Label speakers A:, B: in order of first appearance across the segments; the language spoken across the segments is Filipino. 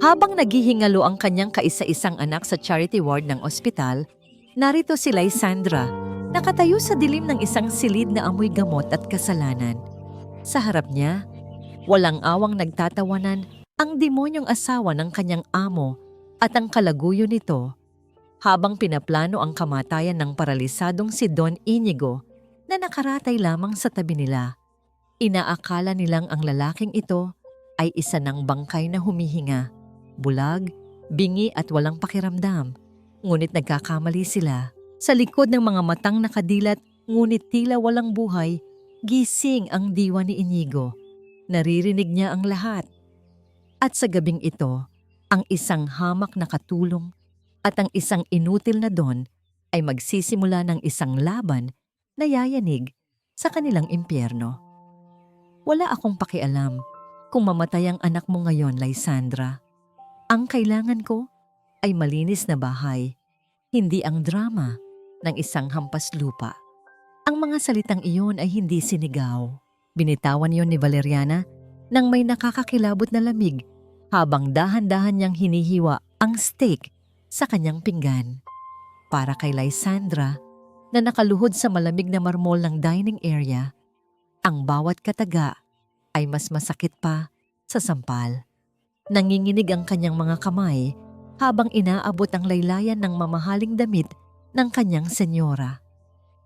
A: Habang naghihingalo ang kanyang kaisa-isang anak sa charity ward ng ospital, narito si Lysandra, nakatayo sa dilim ng isang silid na amoy gamot at kasalanan. Sa harap niya, walang awang nagtatawanan ang demonyong asawa ng kanyang amo at ang kalaguyo nito habang pinaplano ang kamatayan ng paralisadong si Don Inigo na nakaratay lamang sa tabi nila. Inaakala nilang ang lalaking ito ay isa ng bangkay na humihinga, bulag, bingi at walang pakiramdam. Ngunit nagkakamali sila. Sa likod ng mga matang nakadilat, ngunit tila walang buhay, gising ang diwa ni Inigo. Naririnig niya ang lahat. At sa gabing ito, ang isang hamak na katulong at ang isang inutil na Don ay magsisimula ng isang laban na yayanig sa kanilang impyerno. Wala akong pakialam kung mamatay ang anak mo ngayon, Lysandra. Ang kailangan ko ay malinis na bahay, hindi ang drama ng isang hampas lupa. Ang mga salitang iyon ay hindi sinigaw. Binitawan yon ni Valeriana nang may nakakakilabot na lamig habang dahan-dahan niyang hinihiwa ang steak sa kanyang pinggan. Para kay Lysandra na nakaluhod sa malamig na marmol ng dining area, ang bawat kataga ay mas masakit pa sa sampal. Nanginginig ang kanyang mga kamay habang inaabot ang laylayan ng mamahaling damit ng kanyang senyora.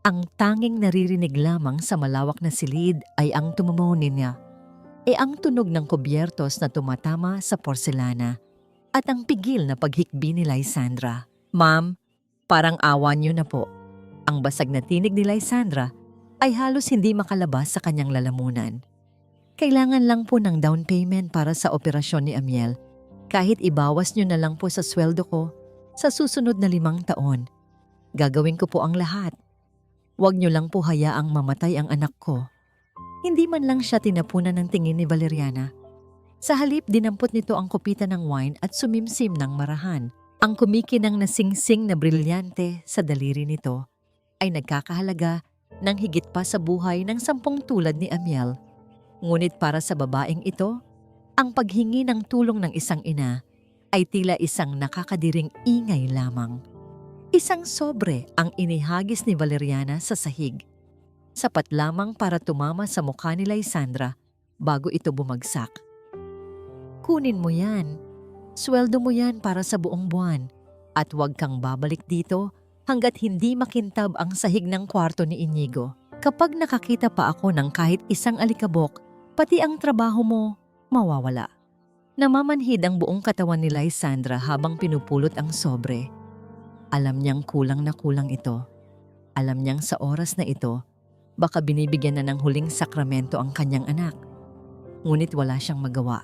A: Ang tanging naririnig lamang sa malawak na silid ay ang tumumuni niya, ang tunog ng kubyertos na tumatama sa porselana at ang pigil na paghikbi ni Lysandra. "Ma'am, parang awa niyo na po." Ang basag na tinig ni Lysandra ay halos hindi makalabas sa kanyang lalamunan. "Kailangan lang po ng down payment para sa operasyon ni Amiel. Kahit ibawas niyo na lang po sa sweldo ko sa susunod na 5 taon. Gagawin ko po ang lahat. Huwag niyo lang po hayaang mamatay ang anak ko." Hindi man lang siya tinapunan ng tingin ni Valeriana. Sa halip, dinampot nito ang kopita ng wine at sumimsim ng marahan. Ang kumikinang na singsing na brilyante sa daliri nito ay nagkakahalaga ng higit pa sa buhay ng 10 tulad ni Amiel. Ngunit para sa babaeng ito, ang paghingi ng tulong ng isang ina ay tila isang nakakadiring ingay lamang. Isang sobre ang inihagis ni Valeriana sa sahig. Sapat lamang para tumama sa mukha ni Lysandra bago ito bumagsak. "Kunin mo yan. Sweldo mo yan para sa buong buwan. At huwag kang babalik dito hanggat hindi makintab ang sahig ng kwarto ni Inigo. Kapag nakakita pa ako ng kahit isang alikabok, pati ang trabaho mo mawawala." Namamanhid ang buong katawan ni Lysandra habang pinupulot ang sobre. Alam niyang kulang na kulang ito. Alam niyang sa oras na ito, baka binibigyan na ng huling sakramento ang kanyang anak. Ngunit wala siyang magawa.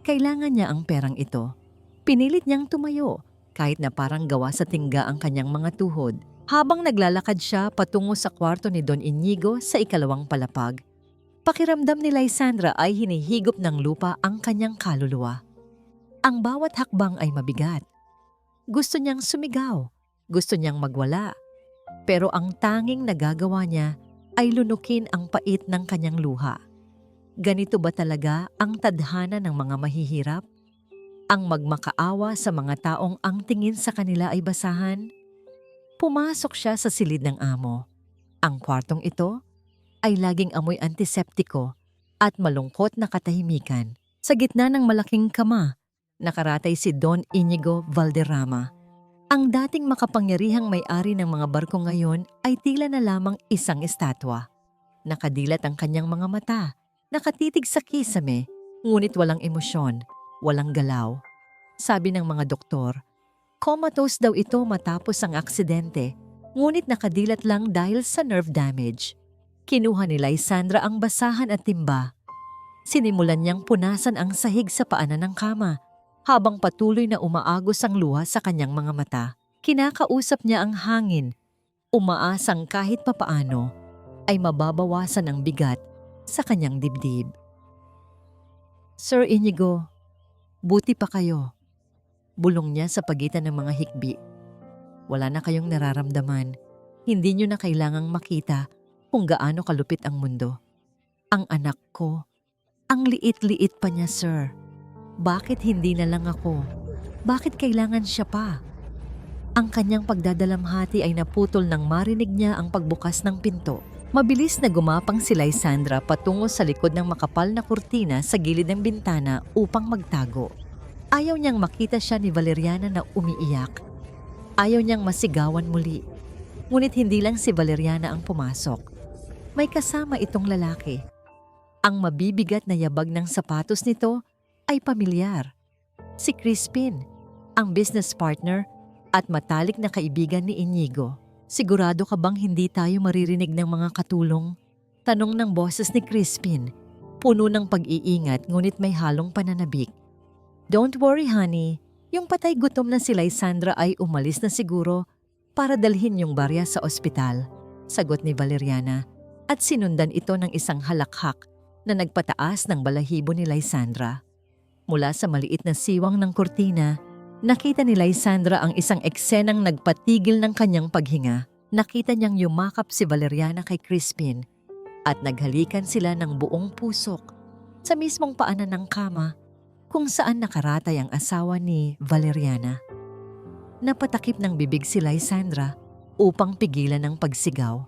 A: Kailangan niya ang perang ito. Pinilit niyang tumayo kahit na parang gawa sa tingga ang kanyang mga tuhod. Habang naglalakad siya patungo sa kwarto ni Don Inigo sa ikalawang palapag, pakiramdam ni Lysandra ay hinihigop ng lupa ang kanyang kaluluwa. Ang bawat hakbang ay mabigat. Gusto niyang sumigaw, gusto niyang magwala. Pero ang tanging nagagawa niya ay lunukin ang pait ng kanyang luha. Ganito ba talaga ang tadhana ng mga mahihirap? Ang magmakaawa sa mga taong ang tingin sa kanila ay basahan? Pumasok siya sa silid ng amo. Ang kwartong ito ay laging amoy antiseptiko at malungkot na katahimikan. Sa gitna ng malaking kama, nakaratay si Don Inigo Valderrama. Ang dating makapangyarihang may-ari ng mga barko ngayon ay tila na lamang isang estatwa. Nakadilat ang kanyang mga mata, nakatitig sa kisame, ngunit walang emosyon, walang galaw. Sabi ng mga doktor, comatose daw ito matapos ang aksidente, ngunit nakadilat lang dahil sa nerve damage. Kinuha ni Lysandra ang basahan at timba. Sinimulan niyang punasan ang sahig sa paanan ng kama, habang patuloy na umaagos ang luha sa kanyang mga mata. Kinakausap niya ang hangin, umaasang kahit papaano ay mababawasan ang bigat sa kanyang dibdib. "Sir Inigo, buti pa kayo." Bulong niya sa pagitan ng mga hikbi. "Wala na kayong nararamdaman. Hindi niyo na kailangang makita kung gaano kalupit ang mundo. Ang anak ko, ang liit-liit pa niya, sir. Bakit hindi na lang ako? Bakit kailangan siya pa? Ang kanyang pagdadalamhati ay naputol nang marinig niya ang pagbukas ng pinto. Mabilis na gumapang si Lysandra patungo sa likod ng makapal na kurtina sa gilid ng bintana upang magtago. Ayaw niyang makita siya ni Valeriana na umiiyak. Ayaw niyang masigawan muli. Ngunit hindi lang si Valeriana ang pumasok. May kasama itong lalaki. Ang mabibigat na yabag ng sapatos nito ay pamilyar. Si Crispin, ang business partner at matalik na kaibigan ni Inigo. Sigurado ka bang hindi tayo maririnig ng mga katulong? Tanong ng boses ni Crispin, puno ng pag-iingat ngunit may halong pananabik. Don't worry honey, yung patay gutom na si Lysandra ay umalis na siguro para dalhin yung barya sa ospital, sagot ni Valeriana at sinundan ito ng isang halakhak na nagpataas ng balahibo ni Lysandra. Mula sa maliit na siwang ng kurtina, nakita ni Lysandra ang isang eksenang nagpatigil ng kanyang paghinga. Nakita niyang yumakap si Valeriana kay Crispin at naghalikan sila ng buong pusok sa mismong paanan ng kama kung saan nakaratay ang asawa ni Valeriana. Napatakip ng bibig si Lysandra upang pigilan ang pagsigaw.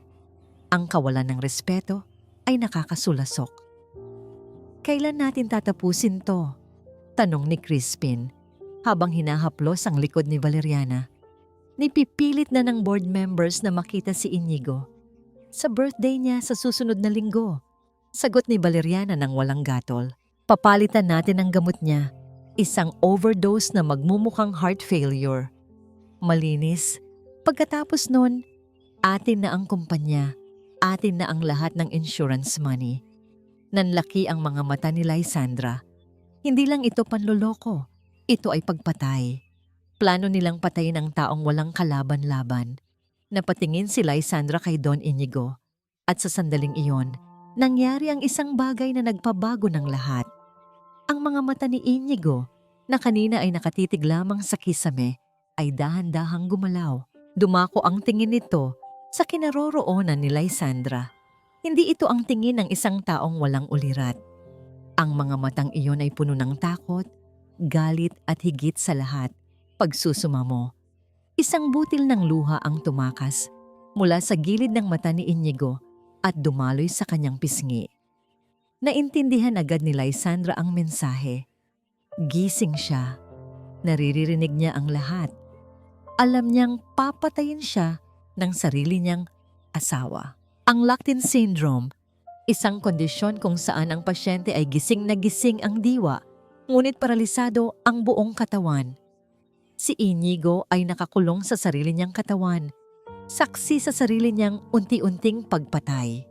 A: Ang kawalan ng respeto ay nakakasulasok. Kailan natin tatapusin to? Tanong ni Crispin habang hinahaplos ang likod ni Valeriana. Nipipilit na ng board members na makita si Inigo. Sa birthday niya sa susunod na linggo, sagot ni Valeriana ng walang gatol. Papalitan natin ang gamot niya, isang overdose na magmumukhang heart failure. Malinis, pagkatapos nun, atin na ang kumpanya, atin na ang lahat ng insurance money. Nanlaki ang mga mata ni Lysandra. Hindi lang ito panloloko, ito ay pagpatay. Plano nilang patayin ang taong walang kalaban-laban. Napatingin si Lysandra kay Don Inigo at sa sandaling iyon, nangyari ang isang bagay na nagpabago ng lahat. Ang mga mata ni Inigo na kanina ay nakatitig lamang sa kisame ay dahan-dahang gumalaw. Dumako ang tingin nito sa kinaroroonan ni Lysandra. Hindi ito ang tingin ng isang taong walang ulirat. Ang mga matang iyon ay puno ng takot, galit at higit sa lahat, pagsusumamo. Isang butil ng luha ang tumakas mula sa gilid ng mata ni Inigo at dumaloy sa kanyang pisngi. Naintindihan agad ni Lysandra ang mensahe. Gising siya. Naririnig niya ang lahat. Alam niyang papatayin siya ng sarili niyang asawa. Ang locked-in syndrome, isang kondisyon kung saan ang pasyente ay gising na gising ang diwa, ngunit paralisado ang buong katawan. Si Inigo ay nakakulong sa sarili niyang katawan, saksi sa sarili niyang unti-unting pagpatay.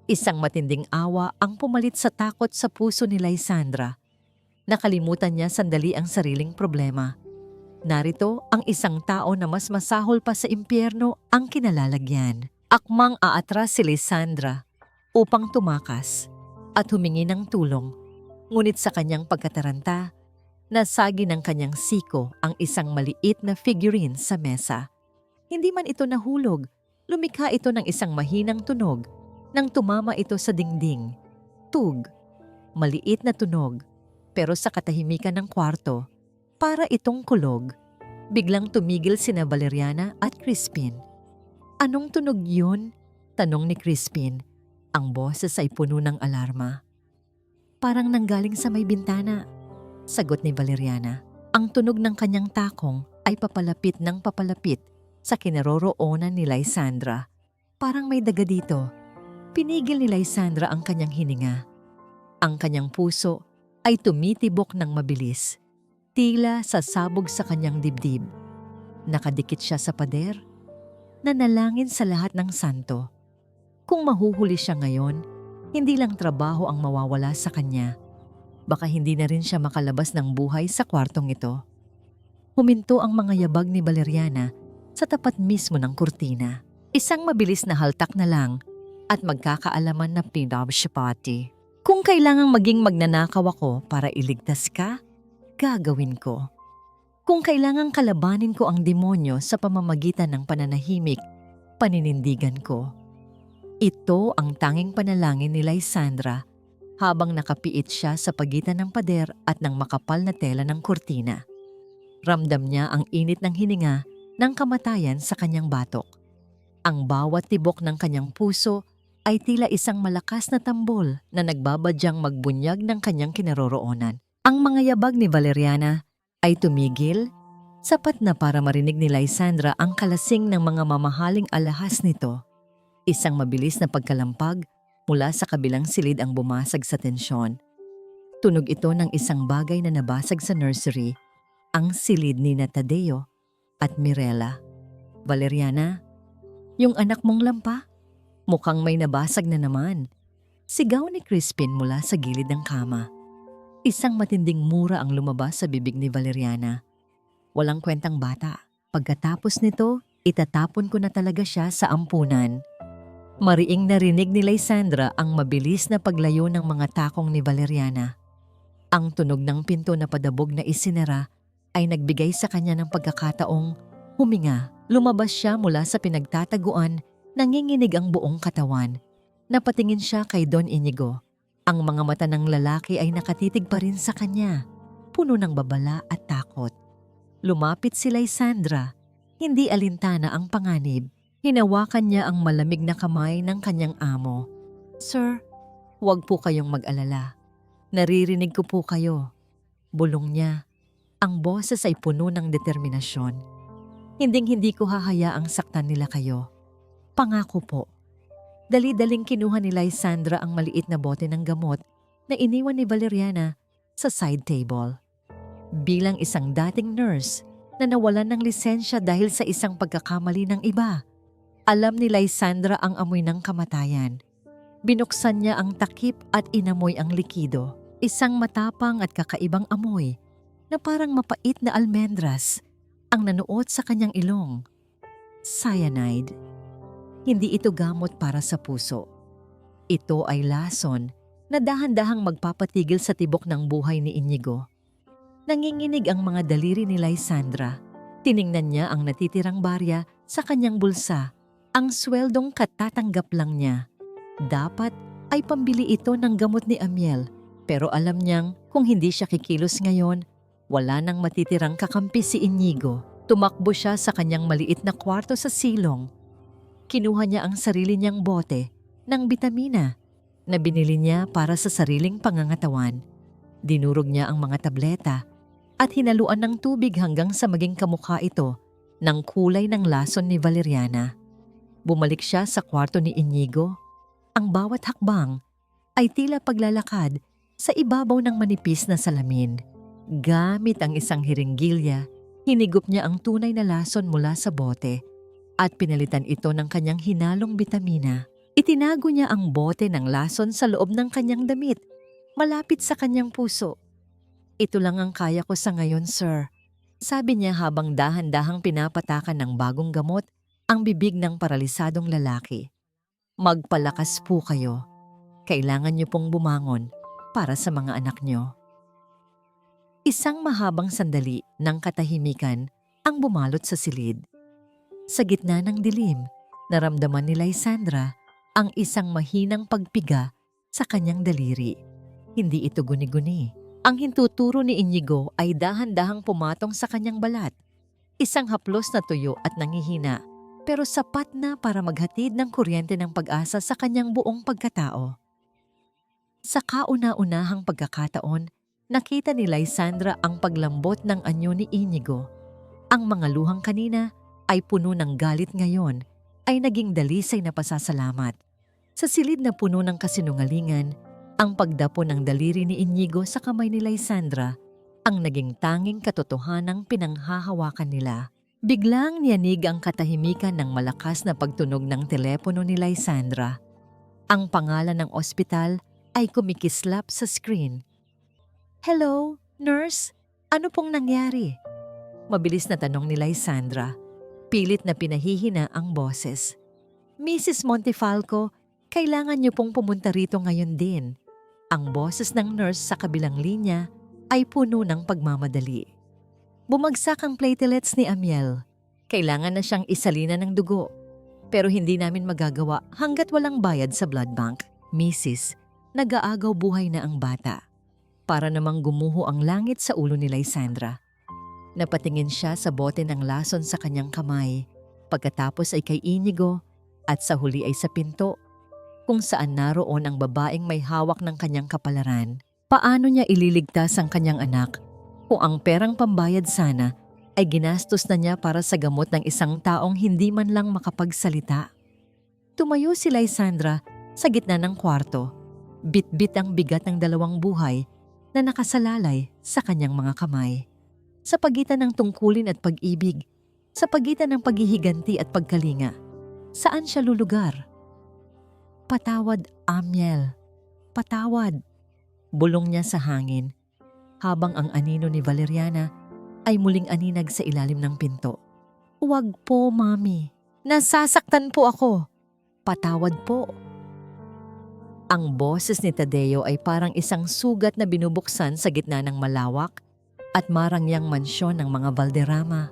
A: Isang matinding awa ang pumalit sa takot sa puso ni Lysandra. Nakalimutan niya sandali ang sariling problema. Narito ang isang tao na mas masahol pa sa impyerno ang kinalalagyan. Akmang aatras si Lysandra upang tumakas at humingi ng tulong. Ngunit sa kanyang pagkataranta, nasagi ng kanyang siko ang isang maliit na figurine sa mesa. Hindi man ito nahulog, lumikha ito ng isang mahinang tunog nang tumama ito sa dingding. Tug, maliit na tunog, pero sa katahimikan ng kwarto, para itong kulog. Biglang tumigil sina Valeriana at Crispin. Anong tunog yun? Tanong ni Crispin. Ang boses ay puno ng alarma. Parang nanggaling sa may bintana, sagot ni Valeriana. Ang tunog ng kanyang takong ay papalapit ng papalapit sa kinaroroonan ni Lysandra. Parang may daga dito. Pinigil ni Lysandra ang kanyang hininga. Ang kanyang puso ay tumitibok ng mabilis. Tila sasabog sa kanyang dibdib. Nakadikit siya sa pader. Nanalangin sa lahat ng santo. Kung mahuhuli siya ngayon, hindi lang trabaho ang mawawala sa kanya. Baka hindi na rin siya makalabas ng buhay sa kwartong ito. Huminto ang mga yabag ni Valeriana sa tapat mismo ng kurtina. Isang mabilis na haltak na lang at magkakaalaman na pinabsyapati. Kung kailangang maging magnanakaw ako para iligtas ka, gagawin ko. Kung kailangang kalabanin ko ang demonyo sa pamamagitan ng pananahimik, paninindigan ko. Ito ang tanging panalangin ni Lysandra habang nakapiit siya sa pagitan ng pader at ng makapal na tela ng kurtina. Ramdam niya ang init ng hininga ng kamatayan sa kanyang batok. Ang bawat tibok ng kanyang puso ay tila isang malakas na tambol na nagbabadyang magbunyag ng kanyang kinaroroonan. Ang mga yabag ni Valeriana ay tumigil, sapat na para marinig ni Lysandra ang kalasing ng mga mamahaling alahas nito. Isang mabilis na pagkalampag mula sa kabilang silid ang bumasag sa tensyon. Tunog ito ng isang bagay na nabasag sa nursery, ang silid ni Tadeo at Mirella. Valeriana, yung anak mong lampa? Mukhang may nabasag na naman. Sigaw ni Crispin mula sa gilid ng kama. Isang matinding mura ang lumabas sa bibig ni Valeriana. Walang kwentang bata. Pagkatapos nito, itatapon ko na talaga siya sa ampunan. Mariing narinig ni Lysandra ang mabilis na paglayo ng mga takong ni Valeriana. Ang tunog ng pinto na padabog na isinara ay nagbigay sa kanya ng pagkakataong huminga. Lumabas siya mula sa pinagtataguan, nanginginig ang buong katawan. Napatingin siya kay Don Inigo. Ang mga mata ng lalaki ay nakatitig pa rin sa kanya, puno ng babala at takot. Lumapit si Lysandra, hindi alintana ang panganib. Hinawakan niya ang malamig na kamay ng kanyang amo. "Sir, huwag po kayong mag-alala. Naririnig ko po kayo." Bulong niya. Ang boses ay puno ng determinasyon. "Hinding-hindi ko hahayaang saktan nila kayo. Pangako po." Dali-daling kinuha ni Lysandra ang maliit na bote ng gamot na iniwan ni Valeriana sa side table. Bilang isang dating nurse na nawalan ng lisensya dahil sa isang pagkakamali ng iba, alam ni Lysandra ang amoy ng kamatayan. Binuksan niya ang takip at inamoy ang likido, isang matapang at kakaibang amoy na parang mapait na almendras ang nanuot sa kanyang ilong. Cyanide. Hindi ito gamot para sa puso. Ito ay lason na dahan-dahang magpapatigil sa tibok ng buhay ni Inigo. Nanginginig ang mga daliri ni Lysandra. Tiningnan niya ang natitirang barya sa kanyang bulsa. Ang sweldong katatanggap lang niya. Dapat ay pambili ito ng gamot ni Amiel, pero alam niyang kung hindi siya kikilos ngayon, wala nang matitirang kakampi si Inigo. Tumakbo siya sa kanyang maliit na kwarto sa silong. Kinuha niya ang sarili niyang bote ng bitamina na binili niya para sa sariling pangangatawan. Dinurog niya ang mga tableta at hinaluan ng tubig hanggang sa maging kamukha ito ng kulay ng lason ni Valeriana. Bumalik siya sa kwarto ni Inigo. Ang bawat hakbang ay tila paglalakad sa ibabaw ng manipis na salamin. Gamit ang isang hiringgilya, hinigup niya ang tunay na lason mula sa bote at pinalitan ito ng kanyang hinalong bitamina. Itinago niya ang bote ng lason sa loob ng kanyang damit, malapit sa kanyang puso. "Ito lang ang kaya ko sa ngayon, sir," sabi niya habang dahan-dahang pinapatakan ng bagong gamot ang bibig ng paralisadong lalaki. "Magpalakas po kayo. Kailangan niyo pong bumangon para sa mga anak niyo." Isang mahabang sandali ng katahimikan ang bumalot sa silid. Sa gitna ng dilim, naramdaman ni Lysandra ang isang mahinang pagpiga sa kanyang daliri. Hindi ito guni-guni. Ang hintuturo ni Inigo ay dahan-dahang pumatong sa kanyang balat. Isang haplos na tuyo at nangihina, pero sapat na para maghatid ng kuryente ng pag-asa sa kanyang buong pagkatao. Sa kauna-unahang pagkakataon, nakita ni Lysandra ang paglambot ng anyo ni Inigo. Ang mga luhang kanina ay puno ng galit ngayon, ay naging dalisay na pasasalamat. Sa silid na puno ng kasinungalingan, ang pagdapo ng daliri ni Inigo sa kamay ni Lysandra ang naging tanging katotohanang pinanghahawakan nila. Biglang niyanig ang katahimikan ng malakas na pagtunog ng telepono ni Lysandra. Ang pangalan ng ospital ay kumikislap sa screen. "Hello, nurse? Ano pong nangyari?" Mabilis na tanong ni Lysandra. Pilit na pinahihina ang boses. "Mrs. Montefalco, kailangan niyo pong pumunta rito ngayon din." Ang boses ng nurse sa kabilang linya ay puno ng pagmamadali. "Bumagsak ang platelets ni Amiel. Kailangan na siyang isalina ng dugo. Pero hindi namin magagawa hanggat walang bayad sa blood bank, Mrs. nag-aagaw buhay na ang bata. Para namang gumuho ang langit sa ulo ni Lysandra. Napatingin siya sa bote ng lason sa kanyang kamay, pagkatapos ay kay Inigo at sa huli ay sa pinto, kung saan naroon ang babaeng may hawak ng kanyang kapalaran. Paano niya ililigtas ang kanyang anak kung ang perang pambayad sana ay ginastos na niya para sa gamot ng isang taong hindi man lang makapagsalita? Tumayo si Lysandra sa gitna ng kwarto, bit-bit ang bigat ng dalawang buhay na nakasalalay sa kanyang mga kamay. Sa pagitan ng tungkulin at pag-ibig, sa pagitan ng paghihiganti at pagkalinga, saan siya lulugar? Patawad, Amiel. Patawad. Bulong niya sa hangin, habang ang anino ni Valeriana ay muling aninag sa ilalim ng pinto. Huwag po, Mami. Nasasaktan po ako. Patawad po. Ang boses ni Tadeo ay parang isang sugat na binubuksan sa gitna ng malawak at marangyang mansyon ng mga Valderrama.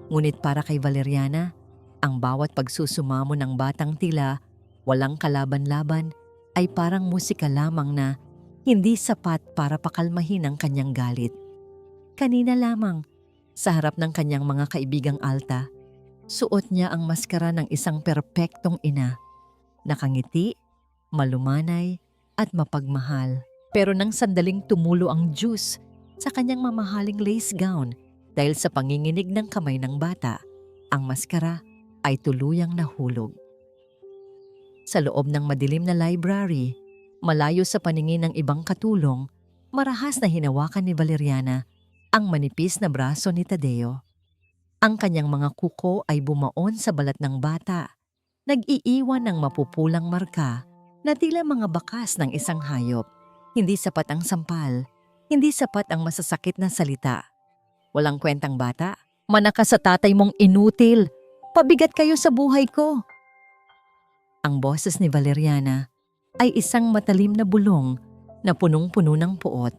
A: Ngunit para kay Valeriana, ang bawat pagsusumamo ng batang tila walang kalaban-laban ay parang musika lamang na hindi sapat para pakalmahin ang kanyang galit. Kanina lamang, sa harap ng kanyang mga kaibigang alta, suot niya ang maskara ng isang perpektong ina. Nakangiti, malumanay at mapagmahal. Pero nang sandaling tumulo ang juice sa kanyang mamahaling lace gown dahil sa panginginig ng kamay ng bata, ang maskara ay tuluyang nahulog. Sa loob ng madilim na library, malayo sa paningin ng ibang katulong, marahas na hinawakan ni Valeriana ang manipis na braso ni Tadeo. Ang kanyang mga kuko ay bumaon sa balat ng bata, nag-iiwan ng mapupulang marka na tila mga bakas ng isang hayop. Hindi sapat ang sampal, hindi sapat ang masasakit na salita. Walang kwentang bata, manaka sa tatay mong inutil, pabigat kayo sa buhay ko. Ang boses ni Valeriana ay isang matalim na bulong na punong-puno ng puot.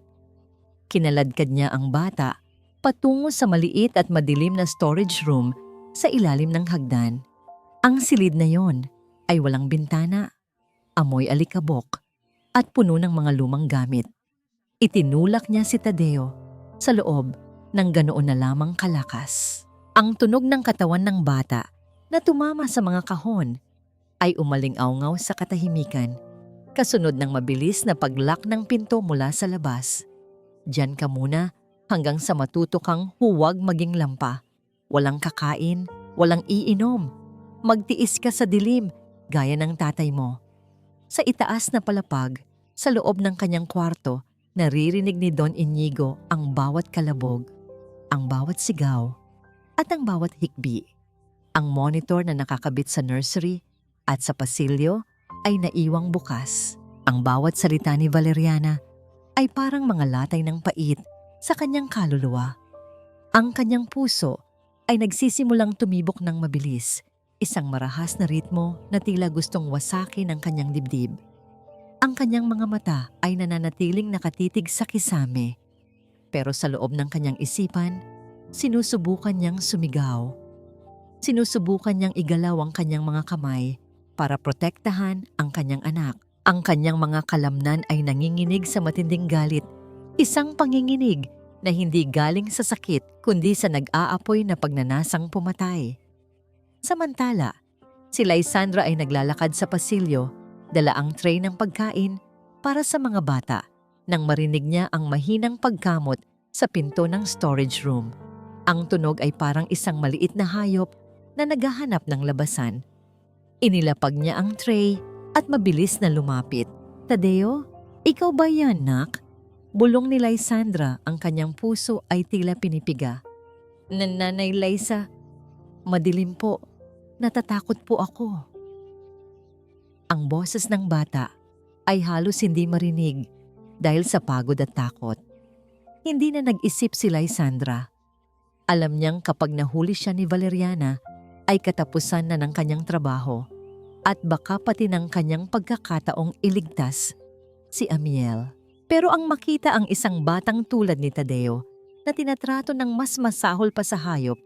A: Kinaladkad niya ang bata patungo sa maliit at madilim na storage room sa ilalim ng hagdan. Ang silid na yon ay walang bintana, amoy alikabok, at puno ng mga lumang gamit. Itinulak niya si Tadeo sa loob ng ganoon na lamang kalakas. Ang tunog ng katawan ng bata na tumama sa mga kahon ay umaling-awngaw sa katahimikan, kasunod ng mabilis na paglock ng pinto mula sa labas. Diyan ka muna hanggang sa matuto kang huwag maging lampa. Walang kakain, walang iinom. Magtiis ka sa dilim gaya ng tatay mo. Sa itaas na palapag, sa loob ng kanyang kwarto, naririnig ni Don Inigo ang bawat kalabog, ang bawat sigaw, at ang bawat hikbi. Ang monitor na nakakabit sa nursery at sa pasilyo ay naiwang bukas. Ang bawat salita ni Valeriana ay parang mga latay ng pait sa kanyang kaluluwa. Ang kanyang puso ay nagsisimulang tumibok ng mabilis, isang marahas na ritmo na tila gustong wasakin ang kanyang dibdib. Ang kanyang mga mata ay nananatiling nakatitig sa kisame. Pero sa loob ng kanyang isipan, sinusubukan niyang sumigaw. Sinusubukan niyang igalaw ang kanyang mga kamay para protektahan ang kanyang anak. Ang kanyang mga kalamnan ay nanginginig sa matinding galit, isang panginginig na hindi galing sa sakit kundi sa nag-aapoy na pagnanasang pumatay. Samantala, si Lysandra ay naglalakad sa pasilyo, dala ang tray ng pagkain para sa mga bata nang marinig niya ang mahinang pagkamot sa pinto ng storage room. Ang tunog ay parang isang maliit na hayop na naghahanap ng labasan. Inilapag niya ang tray at mabilis na lumapit. Tadeo, ikaw ba yan, nak? Bulong ni Lysandra, ang kanyang puso ay tila pinipiga. Nanay Liza, madilim po. Natatakot po ako. Ang boses ng bata ay halos hindi marinig dahil sa pagod at takot. Hindi na nag-isip si Lysandra. Alam niyang kapag nahuli siya ni Valeriana ay katapusan na ng kanyang trabaho at baka pati ng kanyang pagkakataong iligtas si Amiel. Pero ang makita ang isang batang tulad ni Tadeo na tinatrato ng mas masahol pa sa hayop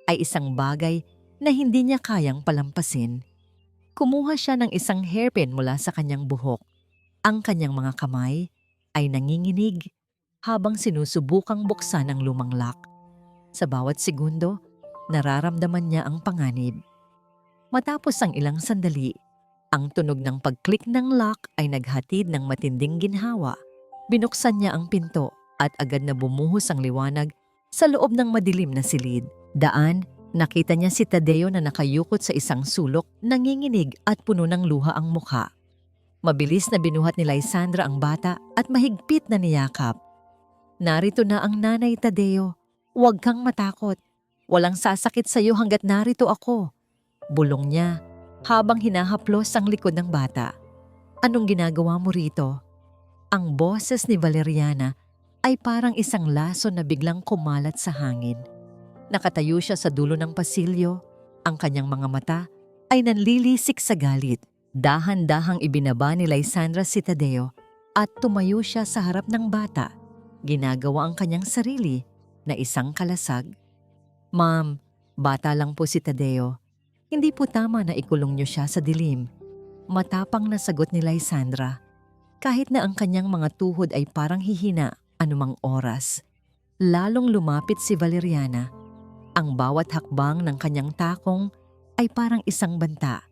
A: ay isang bagay na hindi niya kayang palampasin. Kumuha siya ng isang hairpin mula sa kanyang buhok. Ang kanyang mga kamay ay nanginginig habang sinusubukang buksan ang lumang lock. Sa bawat segundo, nararamdaman niya ang panganib. Matapos ang ilang sandali, ang tunog ng pag-click ng lock ay naghatid ng matinding ginhawa. Binuksan niya ang pinto at agad na bumuhos ang liwanag sa loob ng madilim na silid. Daan, nakita niya si Tadeo na nakayukot sa isang sulok, nanginginig at puno ng luha ang mukha. Mabilis na binuhat ni Lysandra ang bata at mahigpit na niyakap. Narito na ang nanay, Tadeo. Huwag kang matakot. Walang sasakit sa iyo hanggat narito ako. Bulong niya habang hinahaplos ang likod ng bata. Anong ginagawa mo rito? Ang boses ni Valeriana ay parang isang laso na biglang kumalat sa hangin. Nakatayo siya sa dulo ng pasilyo. Ang kanyang mga mata ay nanlilisik sa galit. Dahan-dahang ibinaba ni Lysandra si Tadeo at tumayo siya sa harap ng bata. Ginagawa ang kanyang sarili na isang kalasag. Ma'am, bata lang po si Tadeo. Hindi po tama na ikulong niyo siya sa dilim. Matapang na sagot ni Lysandra. Kahit na ang kanyang mga tuhod ay parang hihina anumang oras. Lalong lumapit si Valeriana. Ang bawat hakbang ng kanyang takong ay parang isang banta.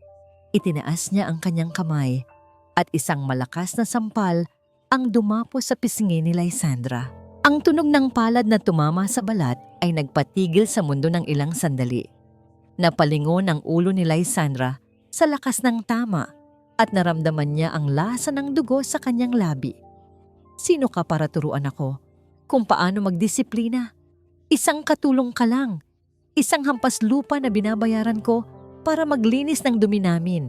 A: Itinaas niya ang kanyang kamay at isang malakas na sampal ang dumapo sa pisngi ni Lysandra. Ang tunog ng palad na tumama sa balat ay nagpatigil sa mundo ng ilang sandali. Napalingon ang ulo ni Lysandra sa lakas ng tama at naramdaman niya ang lasa ng dugo sa kanyang labi. Sino ka para turuan ako kung paano magdisiplina? Isang katulong ka lang. Isang hampas lupa na binabayaran ko para maglinis ng dumi namin.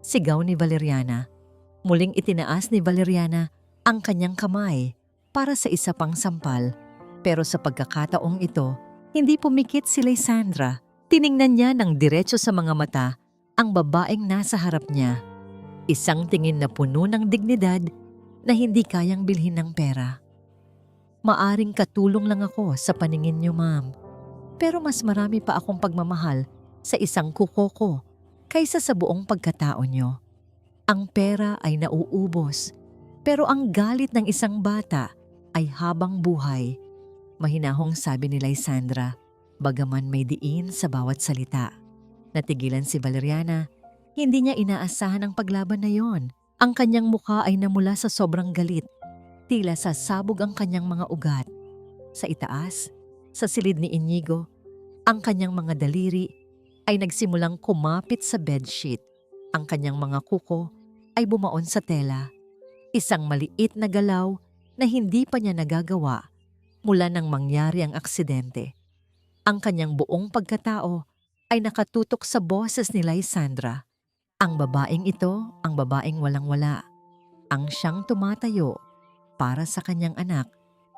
A: Sigaw ni Valeriana. Muling itinaas ni Valeriana ang kanyang kamay para sa isa pang sampal. Pero sa pagkakataong ito, hindi pumikit si Lysandra. Tiningnan niya ng diretso sa mga mata ang babaeng nasa harap niya. Isang tingin na puno ng dignidad na hindi kayang bilhin ng pera. Maaring katulong lang ako sa paningin niyo, ma'am. Pero mas marami pa akong pagmamahal sa isang kuko ko kaysa sa buong pagkatao niyo. Ang pera ay nauubos, pero ang galit ng isang bata ay habang buhay. Mahinahong sabi ni Lysandra, bagaman may diin sa bawat salita. Natigilan si Valeriana. Hindi niya inaasahan ang paglaban na yon. Ang kanyang mukha ay namula sa sobrang galit. Tila sasabog ang kanyang mga ugat. Sa itaas, sa silid ni Inigo, ang kanyang mga daliri ay nagsimulang kumapit sa bedsheet. Ang kanyang mga kuko ay bumaon sa tela. Isang maliit na galaw na hindi pa niya nagagawa mula nang mangyari ang aksidente. Ang kanyang buong pagkatao ay nakatutok sa boses ni Lysandra. Ang babaeng ito, ang babaeng walang-wala. Ang siyang tumatayo para sa kanyang anak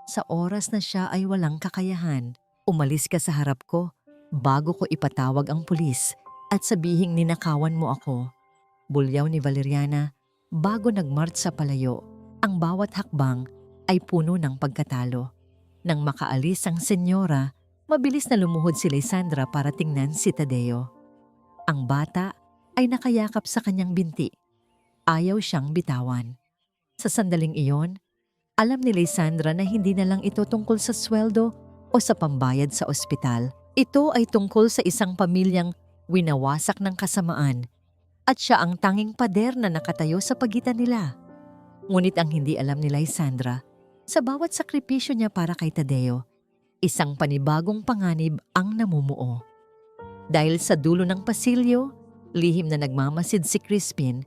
A: sa oras na siya ay walang kakayahan. Umalis ka sa harap ko bago ko ipatawag ang pulis at sabihing ninakawan mo ako. Bulyaw ni Valeriana bago nagmarch sa palayo. Ang bawat hakbang ay puno ng pagkatalo. Nang makaalis ang senyora, mabilis na lumuhod si Lysandra para tingnan si Tadeo. Ang bata ay nakayakap sa kanyang binti. Ayaw siyang bitawan. Sa sandaling iyon, alam ni Lysandra na hindi na lang ito tungkol sa sweldo o sa pambayad sa ospital. Ito ay tungkol sa isang pamilyang winawasak ng kasamaan at siya ang tanging pader na nakatayo sa pagitan nila. Ngunit ang hindi alam ni Lysandra, sa bawat sakripisyo niya para kay Tadeo, isang panibagong panganib ang namumuo. Dahil sa dulo ng pasilyo, lihim na nagmamasid si Crispin,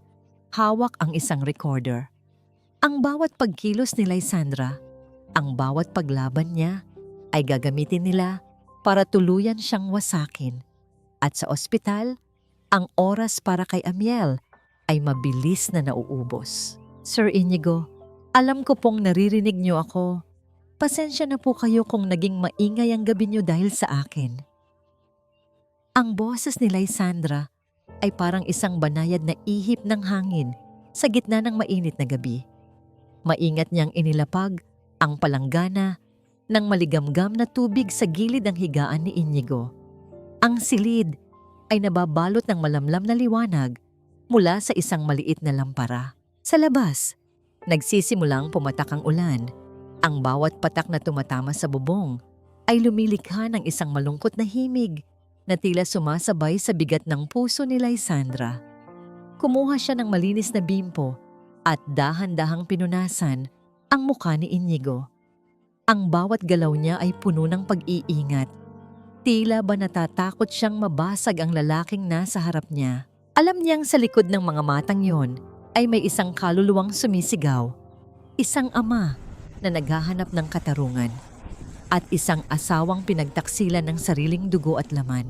A: hawak ang isang recorder. Ang bawat pagkilos ni Lysandra, ang bawat paglaban niya ay gagamitin nila para tuluyan siyang wasakin. At sa ospital, ang oras para kay Amiel ay mabilis na nauubos. Sir Inigo, alam ko pong naririnig niyo ako. Pasensya na po kayo kung naging maingay ang gabi niyo dahil sa akin. Ang boses ni Lysandra ay parang isang banayad na ihip ng hangin sa gitna ng mainit na gabi. Maingat niyang inilapag ang palanggana ng maligamgam na tubig sa gilid ng higaan ni Inigo. Ang silid ay nababalot ng malamlam na liwanag mula sa isang maliit na lampara. Sa labas, Nagsisimulang pumatak ang ulan. Ang bawat patak na tumatama sa bubong ay lumilikha ng isang malungkot na himig na tila sumasabay sa bigat ng puso ni Lysandra. Kumuha siya ng malinis na bimpo at dahan-dahang pinunasan ang mukha ni Inigo. Ang bawat galaw niya ay puno ng pag-iingat. Tila ba natatakot siyang mabasag ang lalaking nasa harap niya. Alam niyang sa likod ng mga matang yon ay may isang kaluluwang sumisigaw, isang ama na naghahanap ng katarungan, at isang asawang pinagtaksilan ng sariling dugo at laman.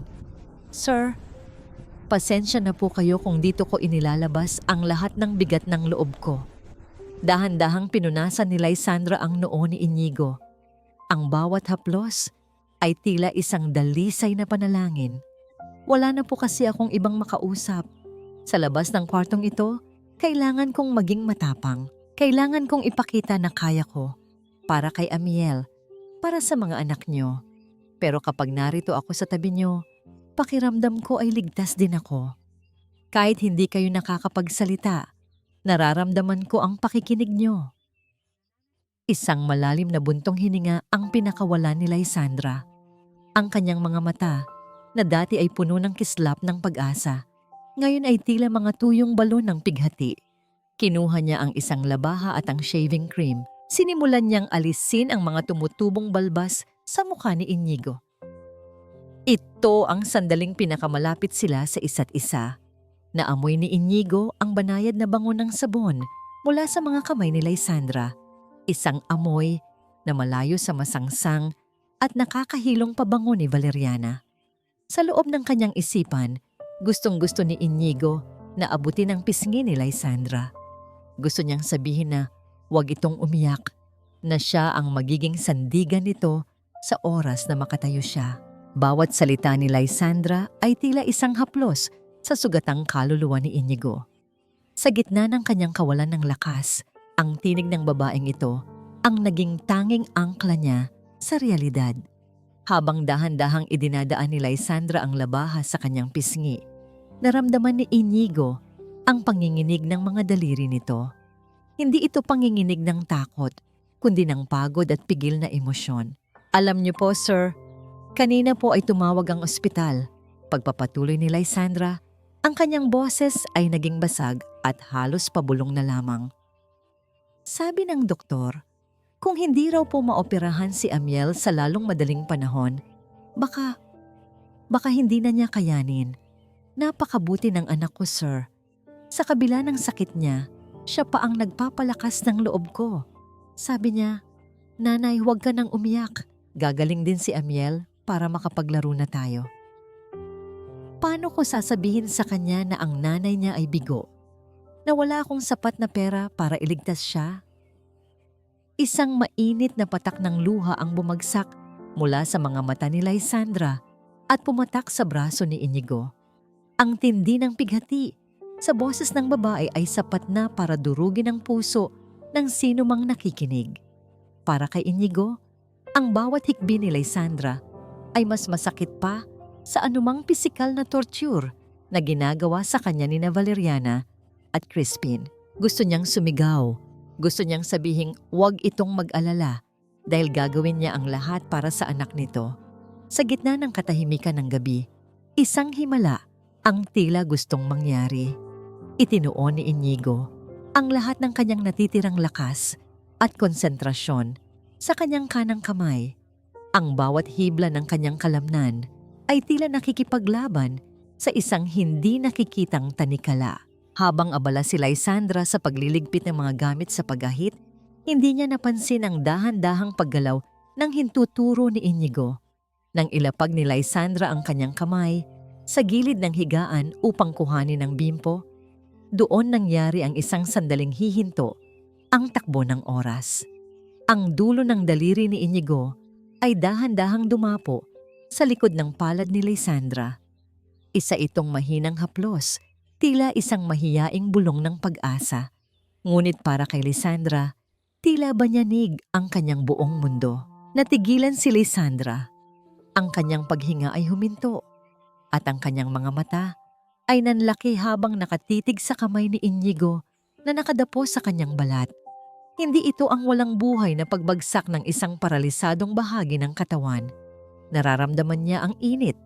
A: Sir, pasensya na po kayo kung dito ko inilalabas ang lahat ng bigat ng loob ko. Dahan-dahang pinunasan ni Lysandra ang noo ni Inigo. Ang bawat haplos ay tila isang dalisay na panalangin. Wala na po kasi akong ibang makausap. Sa labas ng kwartong ito, kailangan kong maging matapang. Kailangan kong ipakita na kaya ko. Para kay Amiel, para sa mga anak niyo. Pero kapag narito ako sa tabi niyo, pakiramdam ko ay ligtas din ako. Kahit hindi kayo nakakapagsalita, nararamdaman ko ang pakikinig niyo. Isang malalim na buntong hininga ang pinakawalan ni Lysandra. Ang kanyang mga mata, na dati ay puno ng kislap ng pag-asa, ngayon ay tila mga tuyong balon ng pighati. Kinuha niya ang isang labaha at ang shaving cream. Sinimulan niyang alisin ang mga tumutubong balbas sa mukha ni Inigo. Ito ang sandaling pinakamalapit sila sa isa't isa. Naamoy ni Inigo ang banayad na bango ng sabon mula sa mga kamay ni Lysandra. Isang amoy na malayo sa masangsang at nakakahilong pabango ni Valeriana. Sa loob ng kanyang isipan, gustong-gusto ni Inigo na abutin ang pisngi ni Lysandra. Gusto niyang sabihin na huwag itong umiyak, na siya ang magiging sandigan nito sa oras na makatayo siya. Bawat salita ni Lysandra ay tila isang haplos sa sugatang kaluluwa ni Inigo. Sa gitna ng kanyang kawalan ng lakas, ang tinig ng babaeng ito ang naging tanging angkla niya sa realidad. Habang dahan-dahang idinadaan ni Lysandra ang labaha sa kanyang pisngi, naramdaman ni Inigo ang panginginig ng mga daliri nito. Hindi ito panginginig ng takot, kundi ng pagod at pigil na emosyon. Alam niyo po, sir, kanina po ay tumawag ang ospital. Pagpapatuloy ni Lysandra, ang kanyang boses ay naging basag at halos pabulong na lamang. Sabi ng doktor, kung hindi raw po maoperahan si Amiel sa lalong madaling panahon, baka hindi na niya kayanin. Napakabuti ng anak ko, sir. Sa kabila ng sakit niya, siya pa ang nagpapalakas ng loob ko. Sabi niya, "Nanay, huwag ka nang umiyak. Gagaling din si Amiel para makapaglaro na tayo." Paano ko sasabihin sa kanya na ang nanay niya ay bigo? Na wala akong sapat na pera para iligtas siya? Isang mainit na patak ng luha ang bumagsak mula sa mga mata ni Lysandra at pumatak sa braso ni Inigo. Ang tindi ng pighati sa boses ng babae ay sapat na para durugin ang puso ng sino mang nakikinig. Para kay Inigo, ang bawat hikbi ni Lysandra ay mas masakit pa sa anumang pisikal na torture na ginagawa sa kanya ni Valeriana at Crispin. Gusto niyang sumigaw. Gusto niyang sabihing huwag itong mag-alala dahil gagawin niya ang lahat para sa anak nito. Sa gitna ng katahimikan ng gabi, isang himala ang tila gustong mangyari. Itinuon ni Inigo ang lahat ng kanyang natitirang lakas at konsentrasyon sa kanyang kanang kamay. Ang bawat hibla ng kanyang kalamnan ay tila nakikipaglaban sa isang hindi nakikitang tanikala. Habang abala si Lysandra sa pagliligpit ng mga gamit sa paghahit, hindi niya napansin ang dahan-dahang paggalaw ng hintuturo ni Inigo. Nang ilapag ni Lysandra ang kanyang kamay sa gilid ng higaan upang kuhanin ang bimpo, doon nangyari ang isang sandaling hihinto, ang takbo ng oras. Ang dulo ng daliri ni Inigo ay dahan-dahang dumapo sa likod ng palad ni Lysandra. Isa itong mahinang haplos, tila isang mahiyaing bulong ng pag-asa. Ngunit para kay Lysandra, tila banyanig ang kanyang buong mundo. Natigilan si Lysandra. Ang kanyang paghinga ay huminto at ang kanyang mga mata ay nanlaki habang nakatitig sa kamay ni Inigo na nakadapo sa kanyang balat. Hindi ito ang walang buhay na pagbagsak ng isang paralisadong bahagi ng katawan. Nararamdaman niya ang init,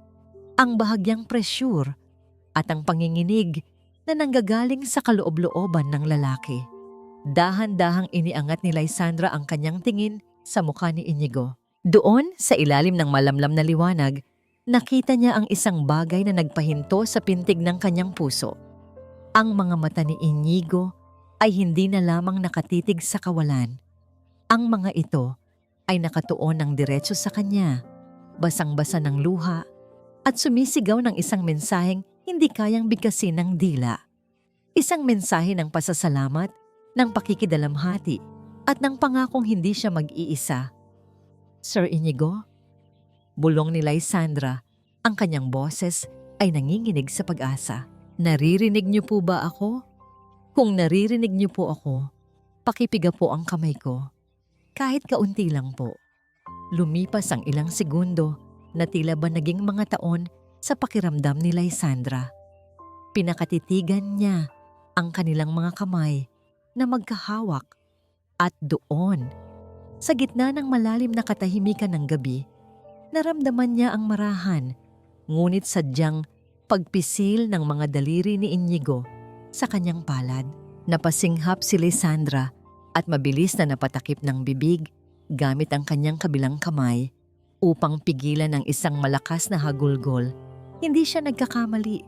A: ang bahagyang presyur, at ang panginginig na nanggagaling sa kaloob-looban ng lalaki. Dahan-dahang iniangat ni Lysandra ang kanyang tingin sa mukha ni Inigo. Doon, sa ilalim ng malamlam na liwanag, nakita niya ang isang bagay na nagpahinto sa pintig ng kanyang puso. Ang mga mata ni Inigo ay hindi na lamang nakatitig sa kawalan. Ang mga ito ay nakatuon ng diretso sa kanya, basang-basa ng luha, at sumisigaw ng isang mensaheng hindi kayang bigkasin ng dila. Isang mensahe ng pasasalamat, ng pakikidalamhati, at ng pangakong hindi siya mag-iisa. Sir Inigo? Bulong ni Lysandra, ang kanyang boses ay nanginginig sa pag-asa. Naririnig niyo po ba ako? Kung naririnig niyo po ako, pakipiga po ang kamay ko. Kahit kaunti lang po. Lumipas ang ilang segundo na tila ba naging mga taon sa pakiramdam ni Lysandra. Pinakatitigan niya ang kanilang mga kamay na magkahawak at doon, sa gitna ng malalim na katahimikan ng gabi, naramdaman niya ang marahan, ngunit sadyang pagpisil ng mga daliri ni Inigo sa kanyang palad. Napasinghap si Lysandra at mabilis na napatakip ng bibig gamit ang kanyang kabilang kamay upang pigilan ang isang malakas na hagulgol. Hindi siya nagkakamali.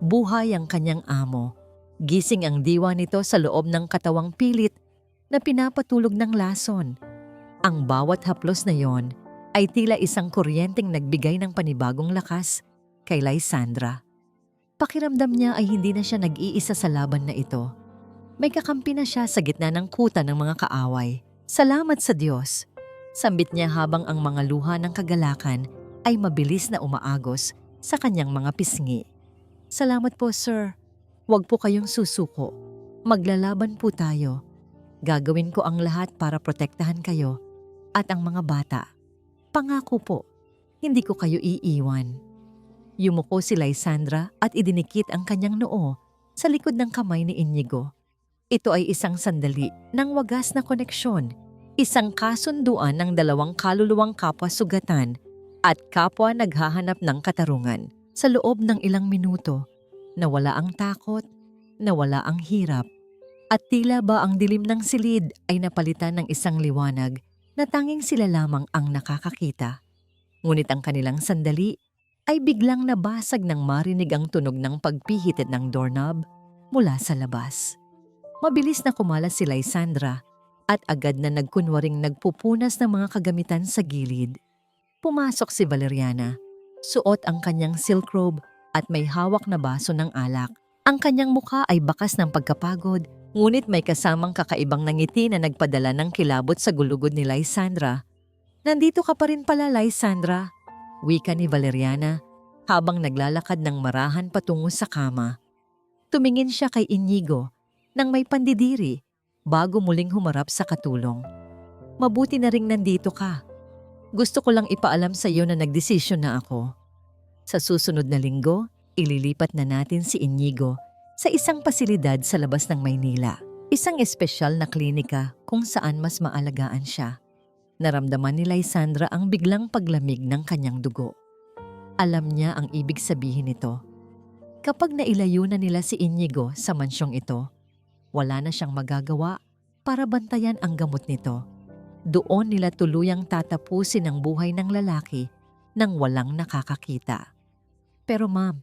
A: Buhay ang kanyang amo. Gising ang diwa nito sa loob ng katawang pilit na pinapatulog ng lason. Ang bawat haplos na yon ay tila isang kuryenteng nagbigay ng panibagong lakas kay Lysandra. Pakiramdam niya ay hindi na siya nag-iisa sa laban na ito. May kakampi na siya sa gitna ng kuta ng mga kaaway. Salamat sa Diyos. Sambit niya habang ang mga luha ng kagalakan ay mabilis na umaagos sa kanyang mga pisngi. Salamat po, sir. Huwag po kayong susuko. Maglalaban po tayo. Gagawin ko ang lahat para protektahan kayo at ang mga bata. Pangako po, hindi ko kayo iiwan. Yumuko si Lysandra at idinikit ang kanyang noo sa likod ng kamay ni Inigo. Ito ay isang sandali ng wagas na koneksyon, isang kasunduan ng dalawang kaluluwang kapwa sugatan at kapwa naghahanap ng katarungan. Sa loob ng ilang minuto, nawala ang takot, nawala ang hirap, at tila ba ang dilim ng silid ay napalitan ng isang liwanag na tanging sila lamang ang nakakakita. Ngunit ang kanilang sandali ay biglang nabasag nang marinig ang tunog ng pagpihit ng doorknob mula sa labas. Mabilis na kumalas si Lysandra at agad na nagkunwaring nagpupunas ng mga kagamitan sa gilid. Pumasok si Valeriana, suot ang kanyang silk robe at may hawak na baso ng alak. Ang kanyang mukha ay bakas ng pagkapagod, ngunit may kasamang kakaibang ngiti na nagpadala ng kilabot sa gulugod ni Lysandra. Nandito ka pa rin pala, Lysandra, wika ni Valeriana habang naglalakad ng marahan patungo sa kama. Tumingin siya kay Inigo nang may pandidiri bago muling humarap sa katulong. Mabuti na ring nandito ka. Gusto ko lang ipaalam sa iyo na nagdesisyon na ako. Sa susunod na linggo, ililipat na natin si Inigo sa isang pasilidad sa labas ng Maynila. Isang espesyal na klinika kung saan mas maalagaan siya. Naramdaman ni Lysandra ang biglang paglamig ng kanyang dugo. Alam niya ang ibig sabihin nito. Kapag nailayo na nila si Inigo sa mansyong ito, wala na siyang magagawa para bantayan ang gamot nito. Doon nila tuluyang tatapusin ang buhay ng lalaki nang walang nakakakita. Pero ma'am,